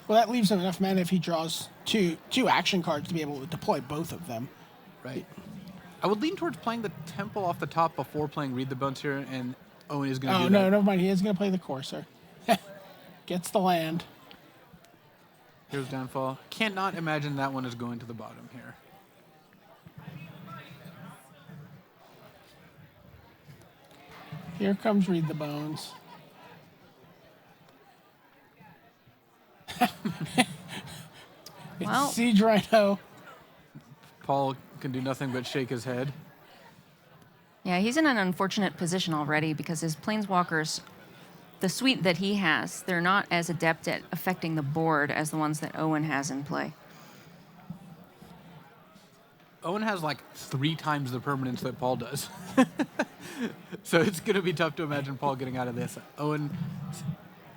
Well, that leaves him enough mana if he draws two action cards to be able to deploy both of them. Right. I would lean towards playing the Temple off the top before playing Read the Bones here, and Owen is going to do that. Oh, no, never mind. He is going to play the Courser. Gets the land. Here's Downfall. Cannot imagine that one is going to the bottom here. Here comes Read the Bones. Well, Siege Rhino. Paul can do nothing but shake his head. yeah, he's in an unfortunate position already because his Planeswalkers, the suite that he has, they're not as adept at affecting the board as the ones that Owen has in play. Owen has like 3 times the permanence that Paul does. So it's going to be tough to imagine Paul getting out of this. Owen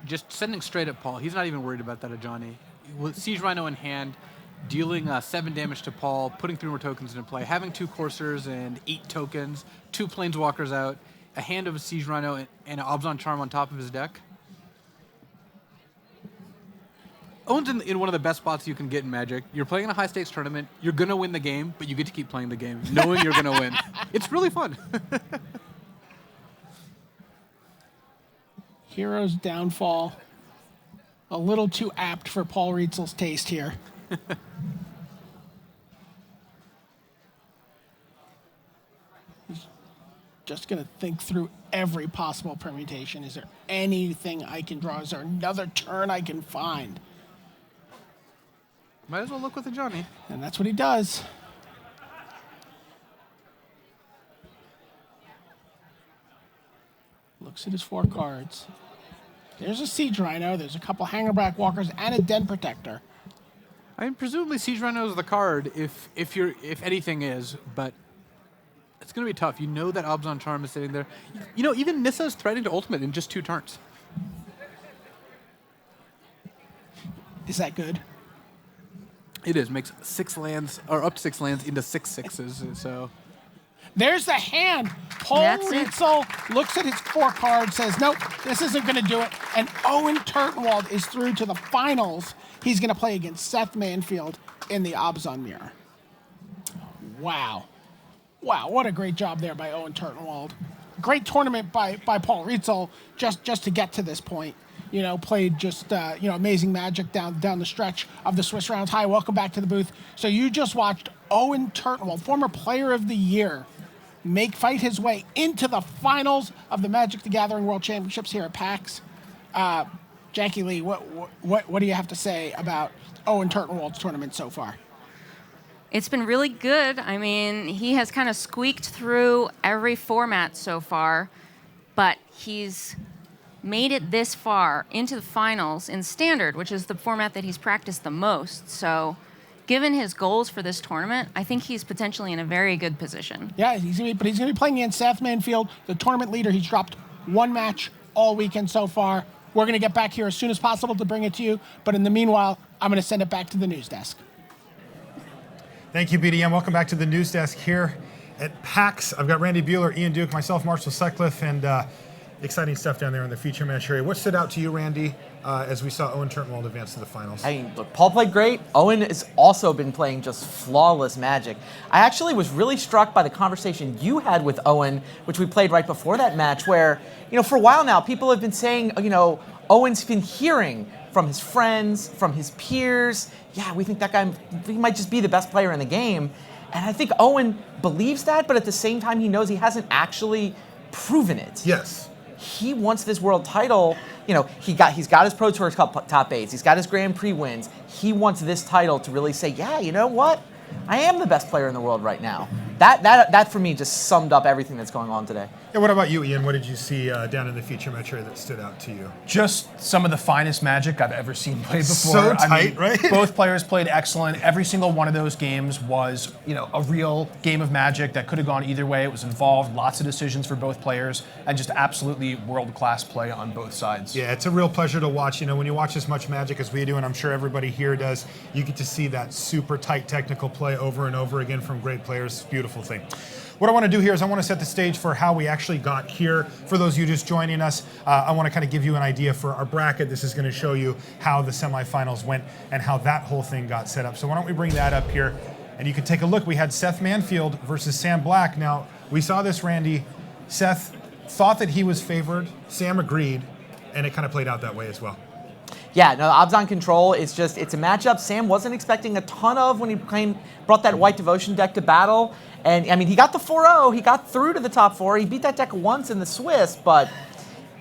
just sending straight at Paul. He's not even worried about that at Johnny. With Siege Rhino in hand, dealing 7 damage to Paul, putting 3 more tokens into play, having 2 Coursers and 8 tokens, 2 Planeswalkers out, a hand of a Siege Rhino, and an Abzan Charm on top of his deck. Owen's in one of the best spots you can get in Magic. You're playing in a high-stakes tournament. You're going to win the game, but you get to keep playing the game, knowing you're going to win. It's really fun. Hero's Downfall. A little too apt for Paul Rietzl's taste here. He's just going to think through every possible permutation. Is there anything I can draw? Is there another turn I can find? Might as well look with the Johnny. And that's what he does. Looks at his 4 cards. There's a Siege Rhino, there's a couple Hangerback Walkers, and a Den Protector. I mean, presumably Siege Rhino is the card if anything is, but it's going to be tough. You know that Abzan Charm is sitting there. You know, even Nissa is threatening to ultimate in just 2 turns. Is that good? It is. Makes 6 lands, or up to 6 lands into 6/6s. So There's the hand. Paul That's it. Rietzl looks at his 4 cards, says, nope, this isn't going to do it. And Owen Turtenwald is through to the finals. He's going to play against Seth Manfield in the Abzan mirror. Wow. Wow, what a great job there by Owen Turtenwald. Great tournament by Paul Rietzl just to get to this point. You know, played just, amazing Magic down the stretch of the Swiss rounds. Hi, welcome back to the booth. So you just watched Owen Turtenwald, former Player of the Year, fight his way into the finals of the Magic the Gathering World Championships here at PAX. Jackie Lee, what do you have to say about Owen Turtenwald's tournament so far? It's been really good. I mean, he has kind of squeaked through every format so far, but he's made it this far into the finals in Standard, which is the format that he's practiced the most. So given his goals for this tournament, I think he's potentially in a very good position. Yeah, he's gonna be playing against Seth Manfield, the tournament leader. He's dropped 1 match all weekend so far. We're going to get back here as soon as possible to bring it to you, but in the meanwhile, I'm going to send it back to the news desk. Thank you, BDM. Welcome back to the news desk here at PAX. I've got Randy Buehler, Ian Duke, myself, Marshall Sutcliffe, and exciting stuff down there in the feature match area. What stood out to you, Randy, as we saw Owen Turtenwald advance to the finals? I mean, look, Paul played great. Owen has also been playing just flawless Magic. I actually was really struck by the conversation you had with Owen, which we played right before that match, where, for a while now, people have been saying, Owen's been hearing from his friends, from his peers, yeah, we think that guy, he might just be the best player in the game. And I think Owen believes that, but at the same time, he knows he hasn't actually proven it. Yes. He wants this world title. He's got his Pro Tour Cup top 8s. He's got his Grand Prix wins. He wants this title to really say, yeah, you know what? I am the best player in the world right now. That for me just summed up everything that's going on today. Yeah, what about you, Ian? What did you see down in the feature match area that stood out to you? Just some of the finest Magic I've ever seen played before. So tight, right? Both players played excellent. Every single one of those games was, a real game of Magic that could have gone either way. It was involved, lots of decisions for both players, and just absolutely world-class play on both sides. Yeah, it's a real pleasure to watch. When you watch as much Magic as we do, and I'm sure everybody here does, you get to see that super tight technical play over and over again from great players. It's a beautiful thing. What I want to do here is I want to set the stage for how we actually got here. For those of you just joining us, I want to kind of give you an idea for our bracket. This is going to show you how the semifinals went and how that whole thing got set up. So why don't we bring that up here, and you can take a look. We had Seth Manfield versus Sam Black. Now, we saw this, Randy. Seth thought that he was favored. Sam agreed, and it kind of played out that way as well. Yeah, no, Abzan Control, it's a matchup Sam wasn't expecting a ton of when he brought that White Devotion deck to battle. And, I mean, he got the 4-0. He got through to the top 4. He beat that deck once in the Swiss, but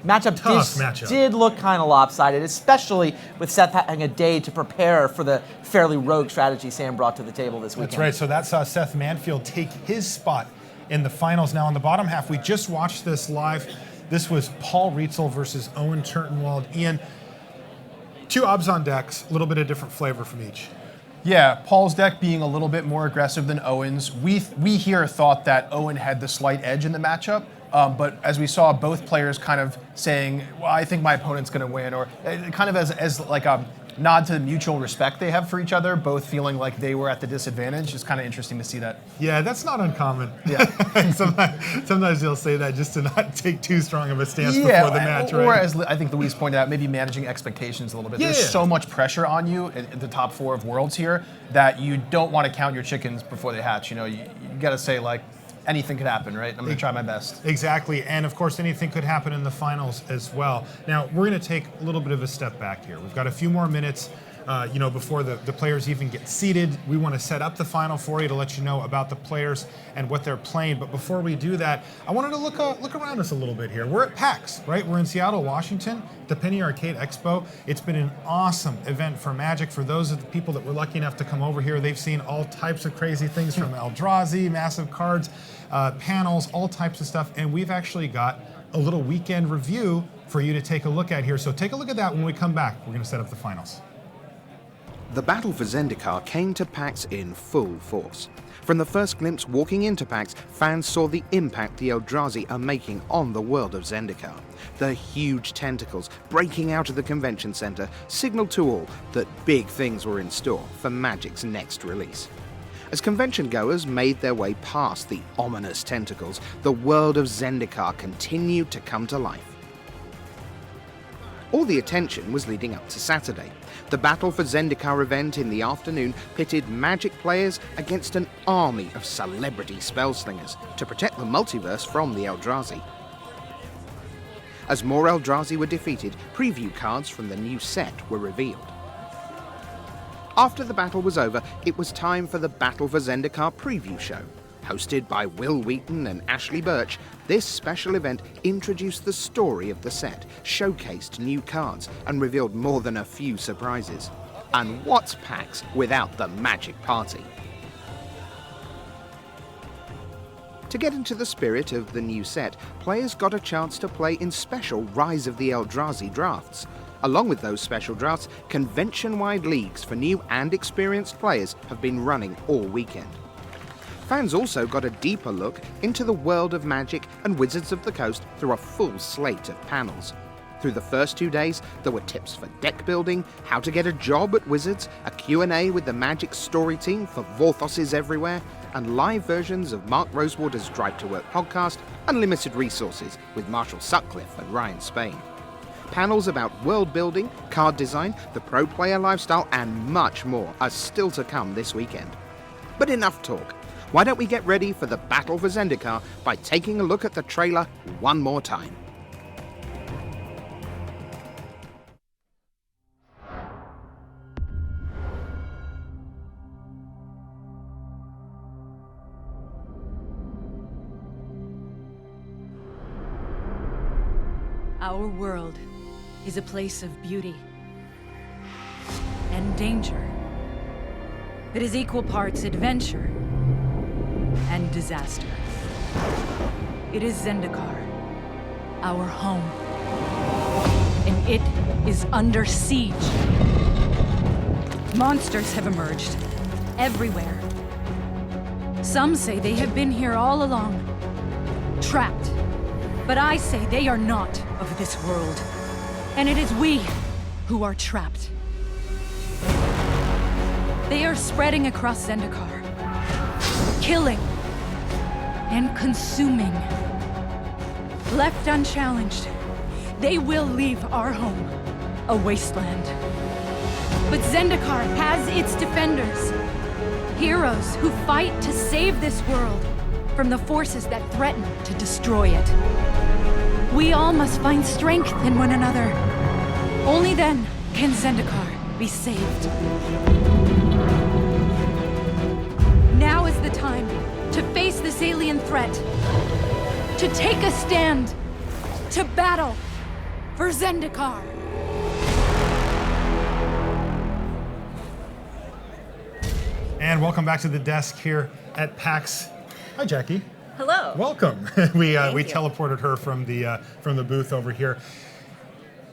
matchup did look kind of lopsided, especially with Seth having a day to prepare for the fairly rogue strategy Sam brought to the table this weekend. That's right. So that saw Seth Manfield take his spot in the finals. Now, in the bottom half, we just watched this live. This was Paul Rietzl versus Owen Turtenwald. Ian, 2 Abzan decks, a little bit of different flavor from each. Yeah, Paul's deck being a little bit more aggressive than Owen's. We here thought that Owen had the slight edge in the matchup, but as we saw, both players kind of saying, well, I think my opponent's going to win, or kind of as like a nod to the mutual respect they have for each other, both feeling like they were at the disadvantage. It's kind of interesting to see that. Yeah, that's not uncommon. Yeah. sometimes they'll say that just to not take too strong of a stance before the match, right? Or as I think Luis pointed out, maybe managing expectations a little bit. Yeah. There's so much pressure on you at the top 4 of Worlds here that you don't want to count your chickens before they hatch. You got to say, like, anything could happen, right? I'm going to try my best. Exactly, and of course anything could happen in the finals as well. Now, we're going to take a little bit of a step back here. We've got a few more minutes before the players even get seated. We want to set up the final for you to let you know about the players and what they're playing. But before we do that, I wanted to look around us a little bit here. We're at PAX, right? We're in Seattle, Washington, the Penny Arcade Expo. It's been an awesome event for Magic. For those of the people that were lucky enough to come over here, they've seen all types of crazy things from Eldrazi, massive cards, panels, all types of stuff. And we've actually got a little weekend review for you to take a look at here. So take a look at that when we come back. We're going to set up the finals. The battle for Zendikar came to PAX in full force. From the first glimpse walking into PAX, fans saw the impact the Eldrazi are making on the world of Zendikar. The huge tentacles breaking out of the convention center signaled to all that big things were in store for Magic's next release. As convention goers made their way past the ominous tentacles, the world of Zendikar continued to come to life. All the attention was leading up to Saturday. The Battle for Zendikar event in the afternoon pitted Magic players against an army of celebrity spellslingers to protect the multiverse from the Eldrazi. As more Eldrazi were defeated, preview cards from the new set were revealed. After the battle was over, it was time for the Battle for Zendikar preview show. Hosted by Will Wheaton and Ashley Birch, this special event introduced the story of the set, showcased new cards, and revealed more than a few surprises. And what's PAX without the Magic Party? To get into the spirit of the new set, players got a chance to play in special Rise of the Eldrazi drafts. Along with those special drafts, convention-wide leagues for new and experienced players have been running all weekend. Fans also got a deeper look into the world of Magic and Wizards of the Coast through a full slate of panels. Through the first 2 days, there were tips for deck building, how to get a job at Wizards, a Q&A with the Magic story team for Vorthoses everywhere, and live versions of Mark Rosewater's Drive to Work podcast, Unlimited Resources with Marshall Sutcliffe and Ryan Spain. Panels about world building, card design, the pro player lifestyle, and much more are still to come this weekend. But enough talk. Why don't we get ready for the Battle for Zendikar by taking a look at the trailer one more time. Our world is a place of beauty and danger. It is equal parts adventure and disaster. It is Zendikar, our home, and it is under siege. Monsters have emerged everywhere. Some say they have been here all along, trapped. But I say they are not of this world, and it is we who are trapped. They are spreading across Zendikar, killing and consuming. Left unchallenged, they will leave our home a wasteland. But Zendikar has its defenders, heroes who fight to save this world from the forces that threaten to destroy it. We all must find strength in one another. Only then can Zendikar be saved. Now is the time to face this alien threat, to take a stand, to battle for Zendikar. And welcome back to the desk here at PAX. Hi, Jackie. Hello. Welcome. we Thank you. teleported her from the booth over here.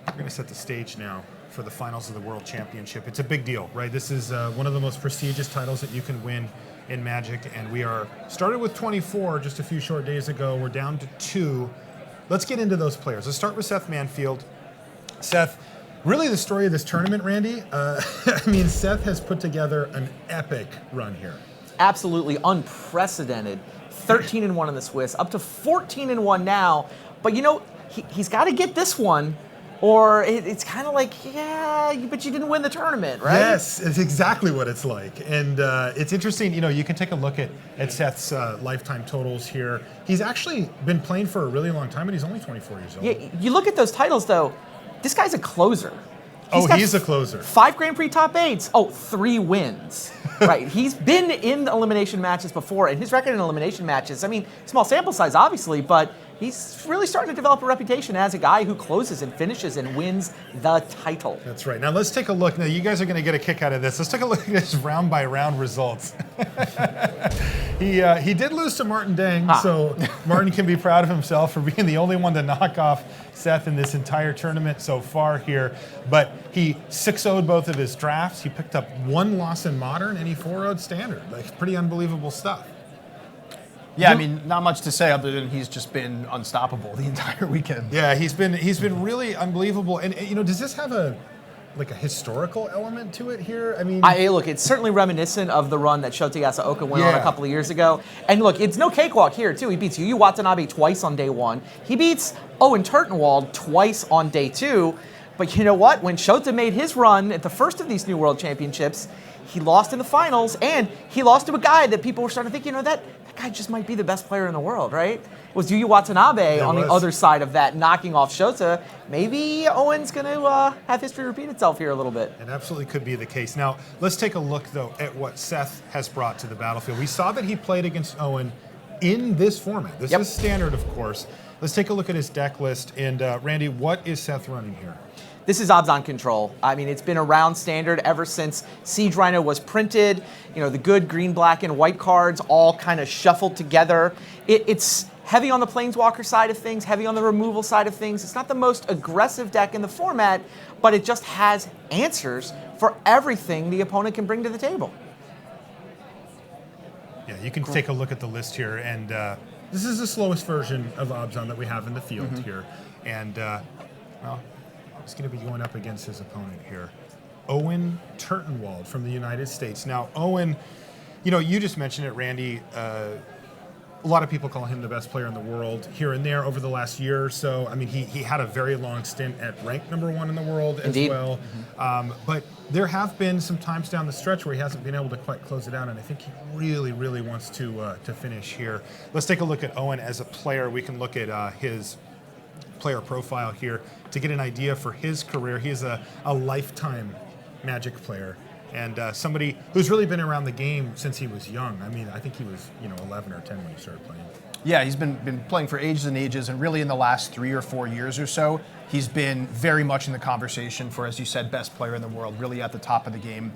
We're going to set the stage now for the finals of the World Championship. It's a big deal, right? This is one of the most prestigious titles that you can win in Magic, and we are started with 24 just a few short days ago. We're down to 2. Let's get into those players. Let's start with Seth Manfield. Seth, really the story of this tournament, Randy. I mean, Seth has put together an epic run here. Absolutely unprecedented. 13-1 in the Swiss, up to 14-1 now. But you know, he's got to get this one, or it's kind of like, yeah, but you didn't win the tournament, right? Yes, it's exactly what it's like. And it's interesting, you know, you can take a look at Seth's lifetime totals here. He's actually been playing for a really long time, and he's only 24 years old. Yeah, you look at those titles, though, this guy's a closer. He's a closer. 5 Grand Prix top 8s. 3 wins. Right. He's been in elimination matches before, and his record in elimination matches, I mean, small sample size, obviously, but he's really starting to develop a reputation as a guy who closes and finishes and wins the title. That's right. Now let's take a look. Now you guys are going to get a kick out of this. Let's take a look at his round by round results. He did lose to Martin Dang, so Martin can be proud of himself for being the only one to knock off Seth in this entire tournament so far here. But he 6-0'd both of his drafts. He picked up 1 loss in Modern, and he 4-0'd Standard. Like, pretty unbelievable stuff. Yeah, I mean, not much to say other than he's just been unstoppable the entire weekend. Yeah, he's been really unbelievable. And you know, does this have a historical element to it here? I mean, look, it's certainly reminiscent of the run that Shota Yasuoka went on a couple of years ago. And look, it's no cakewalk here, too. He beats Yu Watanabe twice on day 1. He beats Owen Turtenwald twice on day 2. But you know what? When Shota made his run at the first of these New World Championships, he lost in the finals, and he lost to a guy that people were starting to think, you know, that guy just might be the best player in the world, right? It was Yu Watanabe on the other side of that, knocking off Shota. Maybe Owen's going to have history repeat itself here a little bit. It absolutely could be the case. Now, let's take a look, though, at what Seth has brought to the battlefield. We saw that he played against Owen in this format. This is Standard, of course. Let's take a look at his deck list. And, Randy, what is Seth running here? This is Obzon Control. I mean, it's been around Standard ever since Siege Rhino was printed. You know, the good green, black, and white cards all kind of shuffled together. It's heavy on the Planeswalker side of things, heavy on the removal side of things. It's not the most aggressive deck in the format, but it just has answers for everything the opponent can bring to the table. Yeah, you can take a look at the list here, and this is the slowest version of Obzon that we have in the field here. And, well, he's going to be going up against his opponent here, Owen Turtenwald from the United States. Now, Owen, you know, you just mentioned it, Randy. A lot of people call him the best player in the world here and there over the last year or so. I mean, he had a very long stint at rank #1 in the world as well. But there have been some times down the stretch where he hasn't been able to quite close it out, and I think he really, really wants to finish here. Let's take a look at Owen as a player. We can look at his player profile here to get an idea for his career. He is a lifetime Magic player, and somebody who's really been around the game since he was young. I mean, I think he was 11 or 10 when he started playing. Yeah, he's been playing for ages and ages, and really in the last 3 or 4 years or so, he's been very much in the conversation for, as you said, best player in the world, really at the top of the game.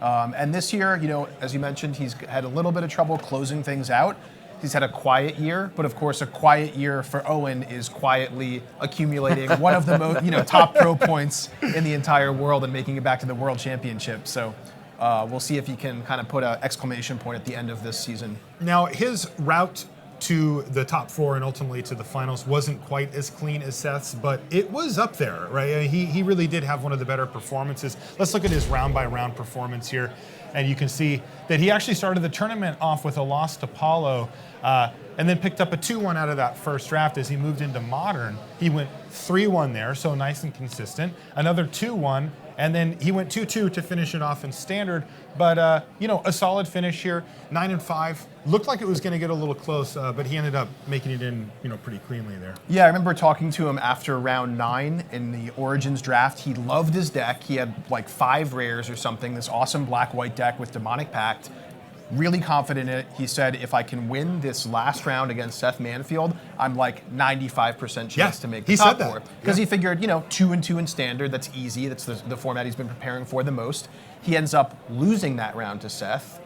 And this year, you know, as you mentioned, he's had a little bit of trouble closing things out. He's had a quiet year, but of course, a quiet year for Owen is quietly accumulating one of the most, top pro points in the entire world and making it back to the World Championship. So we'll see if he can kind of put an exclamation point at the end of this season. Now, his route to the top 4 and ultimately to the finals wasn't quite as clean as Seth's, but it was up there, right? I mean, he really did have one of the better performances. Let's look at his round-by-round performance here, and you can see that he actually started the tournament off with a loss to Paulo, and then picked up a 2-1 out of that first draft as he moved into Modern. He went 3-1 there, so nice and consistent. Another 2-1, and then he went 2-2 to finish it off in Standard. But, a solid finish here, 9-5. Looked like it was going to get a little close, but he ended up making it in, pretty cleanly there. Yeah, I remember talking to him after round 9 in the Origins draft. He loved his deck. He had like 5 rares or something, this awesome black-white deck with Demonic Pact. Really confident in it. He said, if I can win this last round against Seth Manfield, I'm like 95% chance to make the top 4. Because he figured, 2-2 in Standard, that's easy. That's the format he's been preparing for the most. He ends up losing that round to Seth,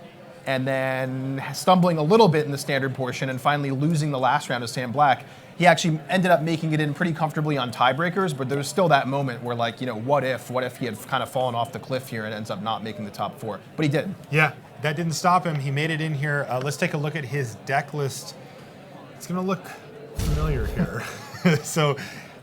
and then stumbling a little bit in the Standard portion, and finally losing the last round to Sam Black. He actually ended up making it in pretty comfortably on tiebreakers, but there was still that moment where, what if he had kind of fallen off the cliff here and ends up not making the top 4? But he did. Yeah. That didn't stop him. He made it in here. Let's take a look at his deck list. It's going to look familiar here. So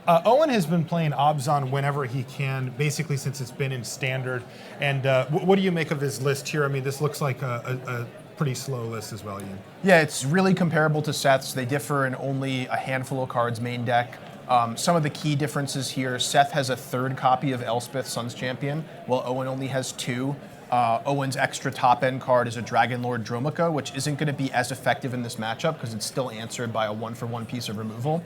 Owen has been playing Obzon whenever he can, basically since it's been in Standard. And what do you make of his list here? I mean, this looks like a pretty slow list as well, Ian. Yeah, it's really comparable to Seth's. They differ in only a handful of cards main deck. Some of the key differences here, Seth has a 3rd copy of Elspeth, Sun's Champion, while Owen only has 2. Owen's extra top-end card is a Dragon Lord Dromica, which isn't going to be as effective in this matchup because it's still answered by a 1-for-1 piece of removal.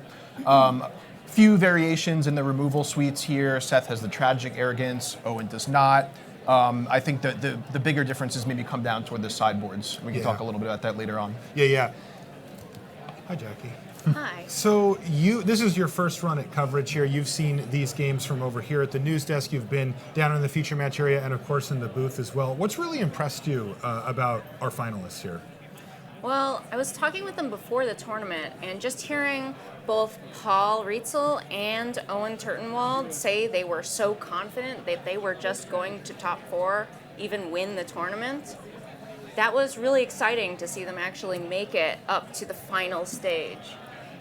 Few variations in the removal suites here. Seth has the Tragic Arrogance, Owen does not. I think that the bigger differences maybe come down toward the sideboards. We can talk a little bit about that later on. Yeah. Hi, Jackie. Hi. So this is your first run at coverage here. You've seen these games from over here at the news desk. You've been down in the feature match area and, of course, in the booth as well. What's really impressed you about our finalists here? Well, I was talking with them before the tournament, and just hearing both Paul Rietzl and Owen Turtenwald say they were so confident that they were just going to top 4, even win the tournament, that was really exciting to see them actually make it up to the final stage.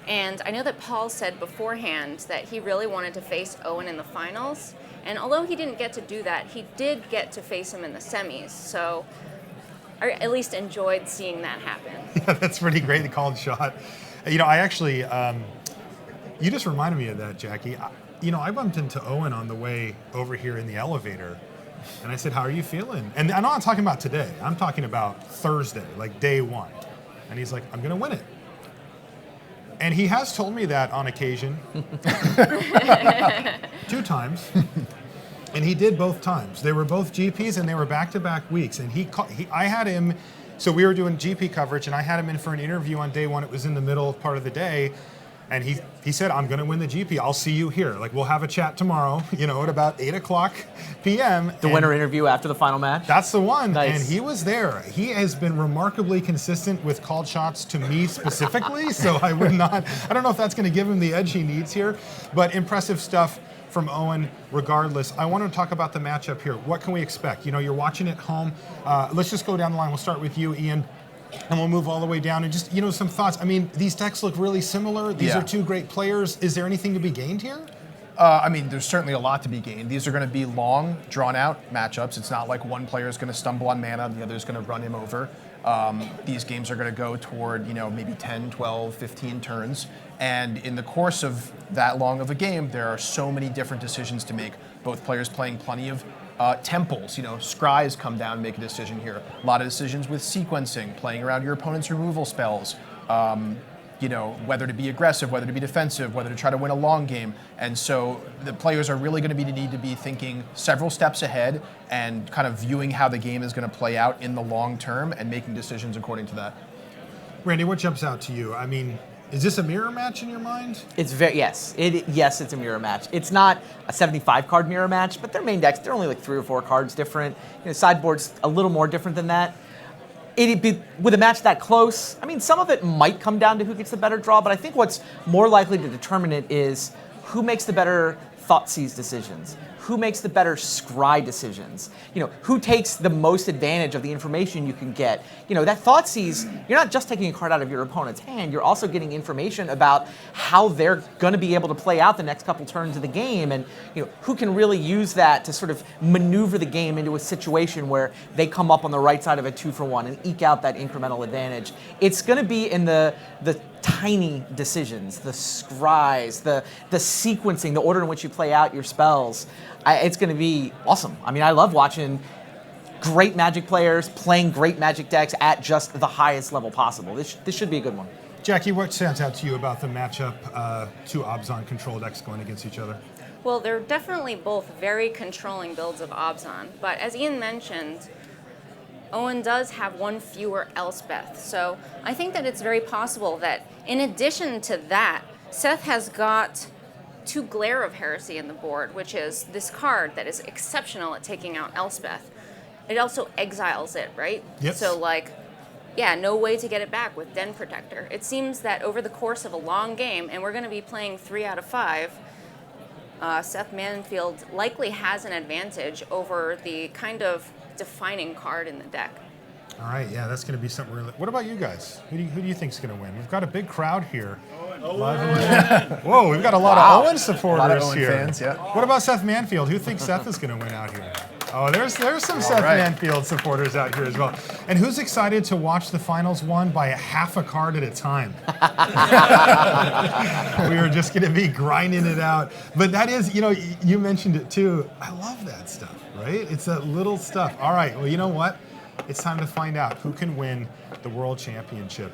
And I know that Paul said beforehand that he really wanted to face Owen in the finals. And although he didn't get to do that, he did get to face him in the semis. So I at least enjoyed seeing that happen. Yeah, that's pretty great, the called shot. I actually, you just reminded me of that, Jackie. I bumped into Owen on the way over here in the elevator. And I said, how are you feeling? And I'm not talking about today. I'm talking about Thursday, like day 1. And he's like, I'm going to win it. And he has told me that on occasion, 2 times, and he did both times. They were both GPs, and they were back-to-back weeks. And I had him, so we were doing GP coverage, and I had him in for an interview on day 1. It was in the middle part of the day, and he said, I'm going to win the GP. I'll see you here. Like, we'll have a chat tomorrow, at about 8 o'clock p.m. The winner interview after the final match? That's the one. Nice. And he was there. He has been remarkably consistent with called shots to me specifically, so I don't know if that's going to give him the edge he needs here, but impressive stuff from Owen regardless. I want to talk about the matchup here. What can we expect? You're watching at home. Let's just go down the line. We'll start with you, Ian. And we'll move all the way down and just, some thoughts. I mean, these decks look really similar. These are 2 great players. Is there anything to be gained here? There's certainly a lot to be gained. These are going to be long, drawn-out matchups. It's not like one player is going to stumble on mana and the other is going to run him over. These games are going to go toward, maybe 10, 12, 15 turns. And in the course of that long of a game, there are so many different decisions to make. Both players playing plenty of temples, scries come down and make a decision here. A lot of decisions with sequencing, playing around your opponent's removal spells, whether to be aggressive, whether to be defensive, whether to try to win a long game. And so the players are really going to need to be thinking several steps ahead and kind of viewing how the game is going to play out in the long term and making decisions according to that. Randy, what jumps out to you? I mean, is this a mirror match in your mind? Yes, it's a mirror match. It's not a 75-card mirror match, but their main decks, they're only like 3 or 4 cards different. Sideboard's a little more different than that. With a match that close, I mean, some of it might come down to who gets the better draw, but I think what's more likely to determine it is who makes the better Thoughtseize decisions, who makes the better scry decisions, who takes the most advantage of the information you can get. That Thoughtseize, you're not just taking a card out of your opponent's hand, you're also getting information about how they're going to be able to play out the next couple turns of the game, and who can really use that to sort of maneuver the game into a situation where they come up on the right side of a 2-for-1 and eke out that incremental advantage. It's going to be in the tiny decisions, the scries, the sequencing, the order in which you play out your spells. It's going to be awesome. I mean, I love watching great Magic players playing great Magic decks at just the highest level possible. This should be a good one. Jackie, what stands out to you about the matchup, 2 Abzan control decks going against each other? Well, they're definitely both very controlling builds of Abzan, but as Ian mentioned, Owen does have 1 fewer Elspeth, so I think that it's very possible that in addition to that, Seth has got 2 Glare of Heresy in the board, which is this card that is exceptional at taking out Elspeth. It also exiles it, right? Yes. So no way to get it back with Den Protector. It seems that over the course of a long game, and we're going to be playing 3 out of 5, Seth Manfield likely has an advantage over the kind of defining card in the deck. All right, yeah, that's going to be something really. What about you guys? Who do you think is going to win? We've got a big crowd here. Whoa, we've got a lot of Owen supporters a lot of Owen here. fans, yeah. What about Seth Manfield? Who thinks Seth is going to win out here? Oh, there's some Seth Manfield supporters out here as well. And who's excited to watch the finals won by a half a card at a time? We are just going to be grinding it out. But that is, you mentioned it too. I love that stuff, right? It's that little stuff. All right, well, you know what? It's time to find out who can win the World Championship.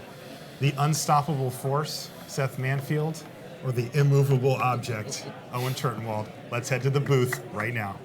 The unstoppable force, Seth Manfield, or the immovable object, Owen Turtenwald. Let's head to the booth right now.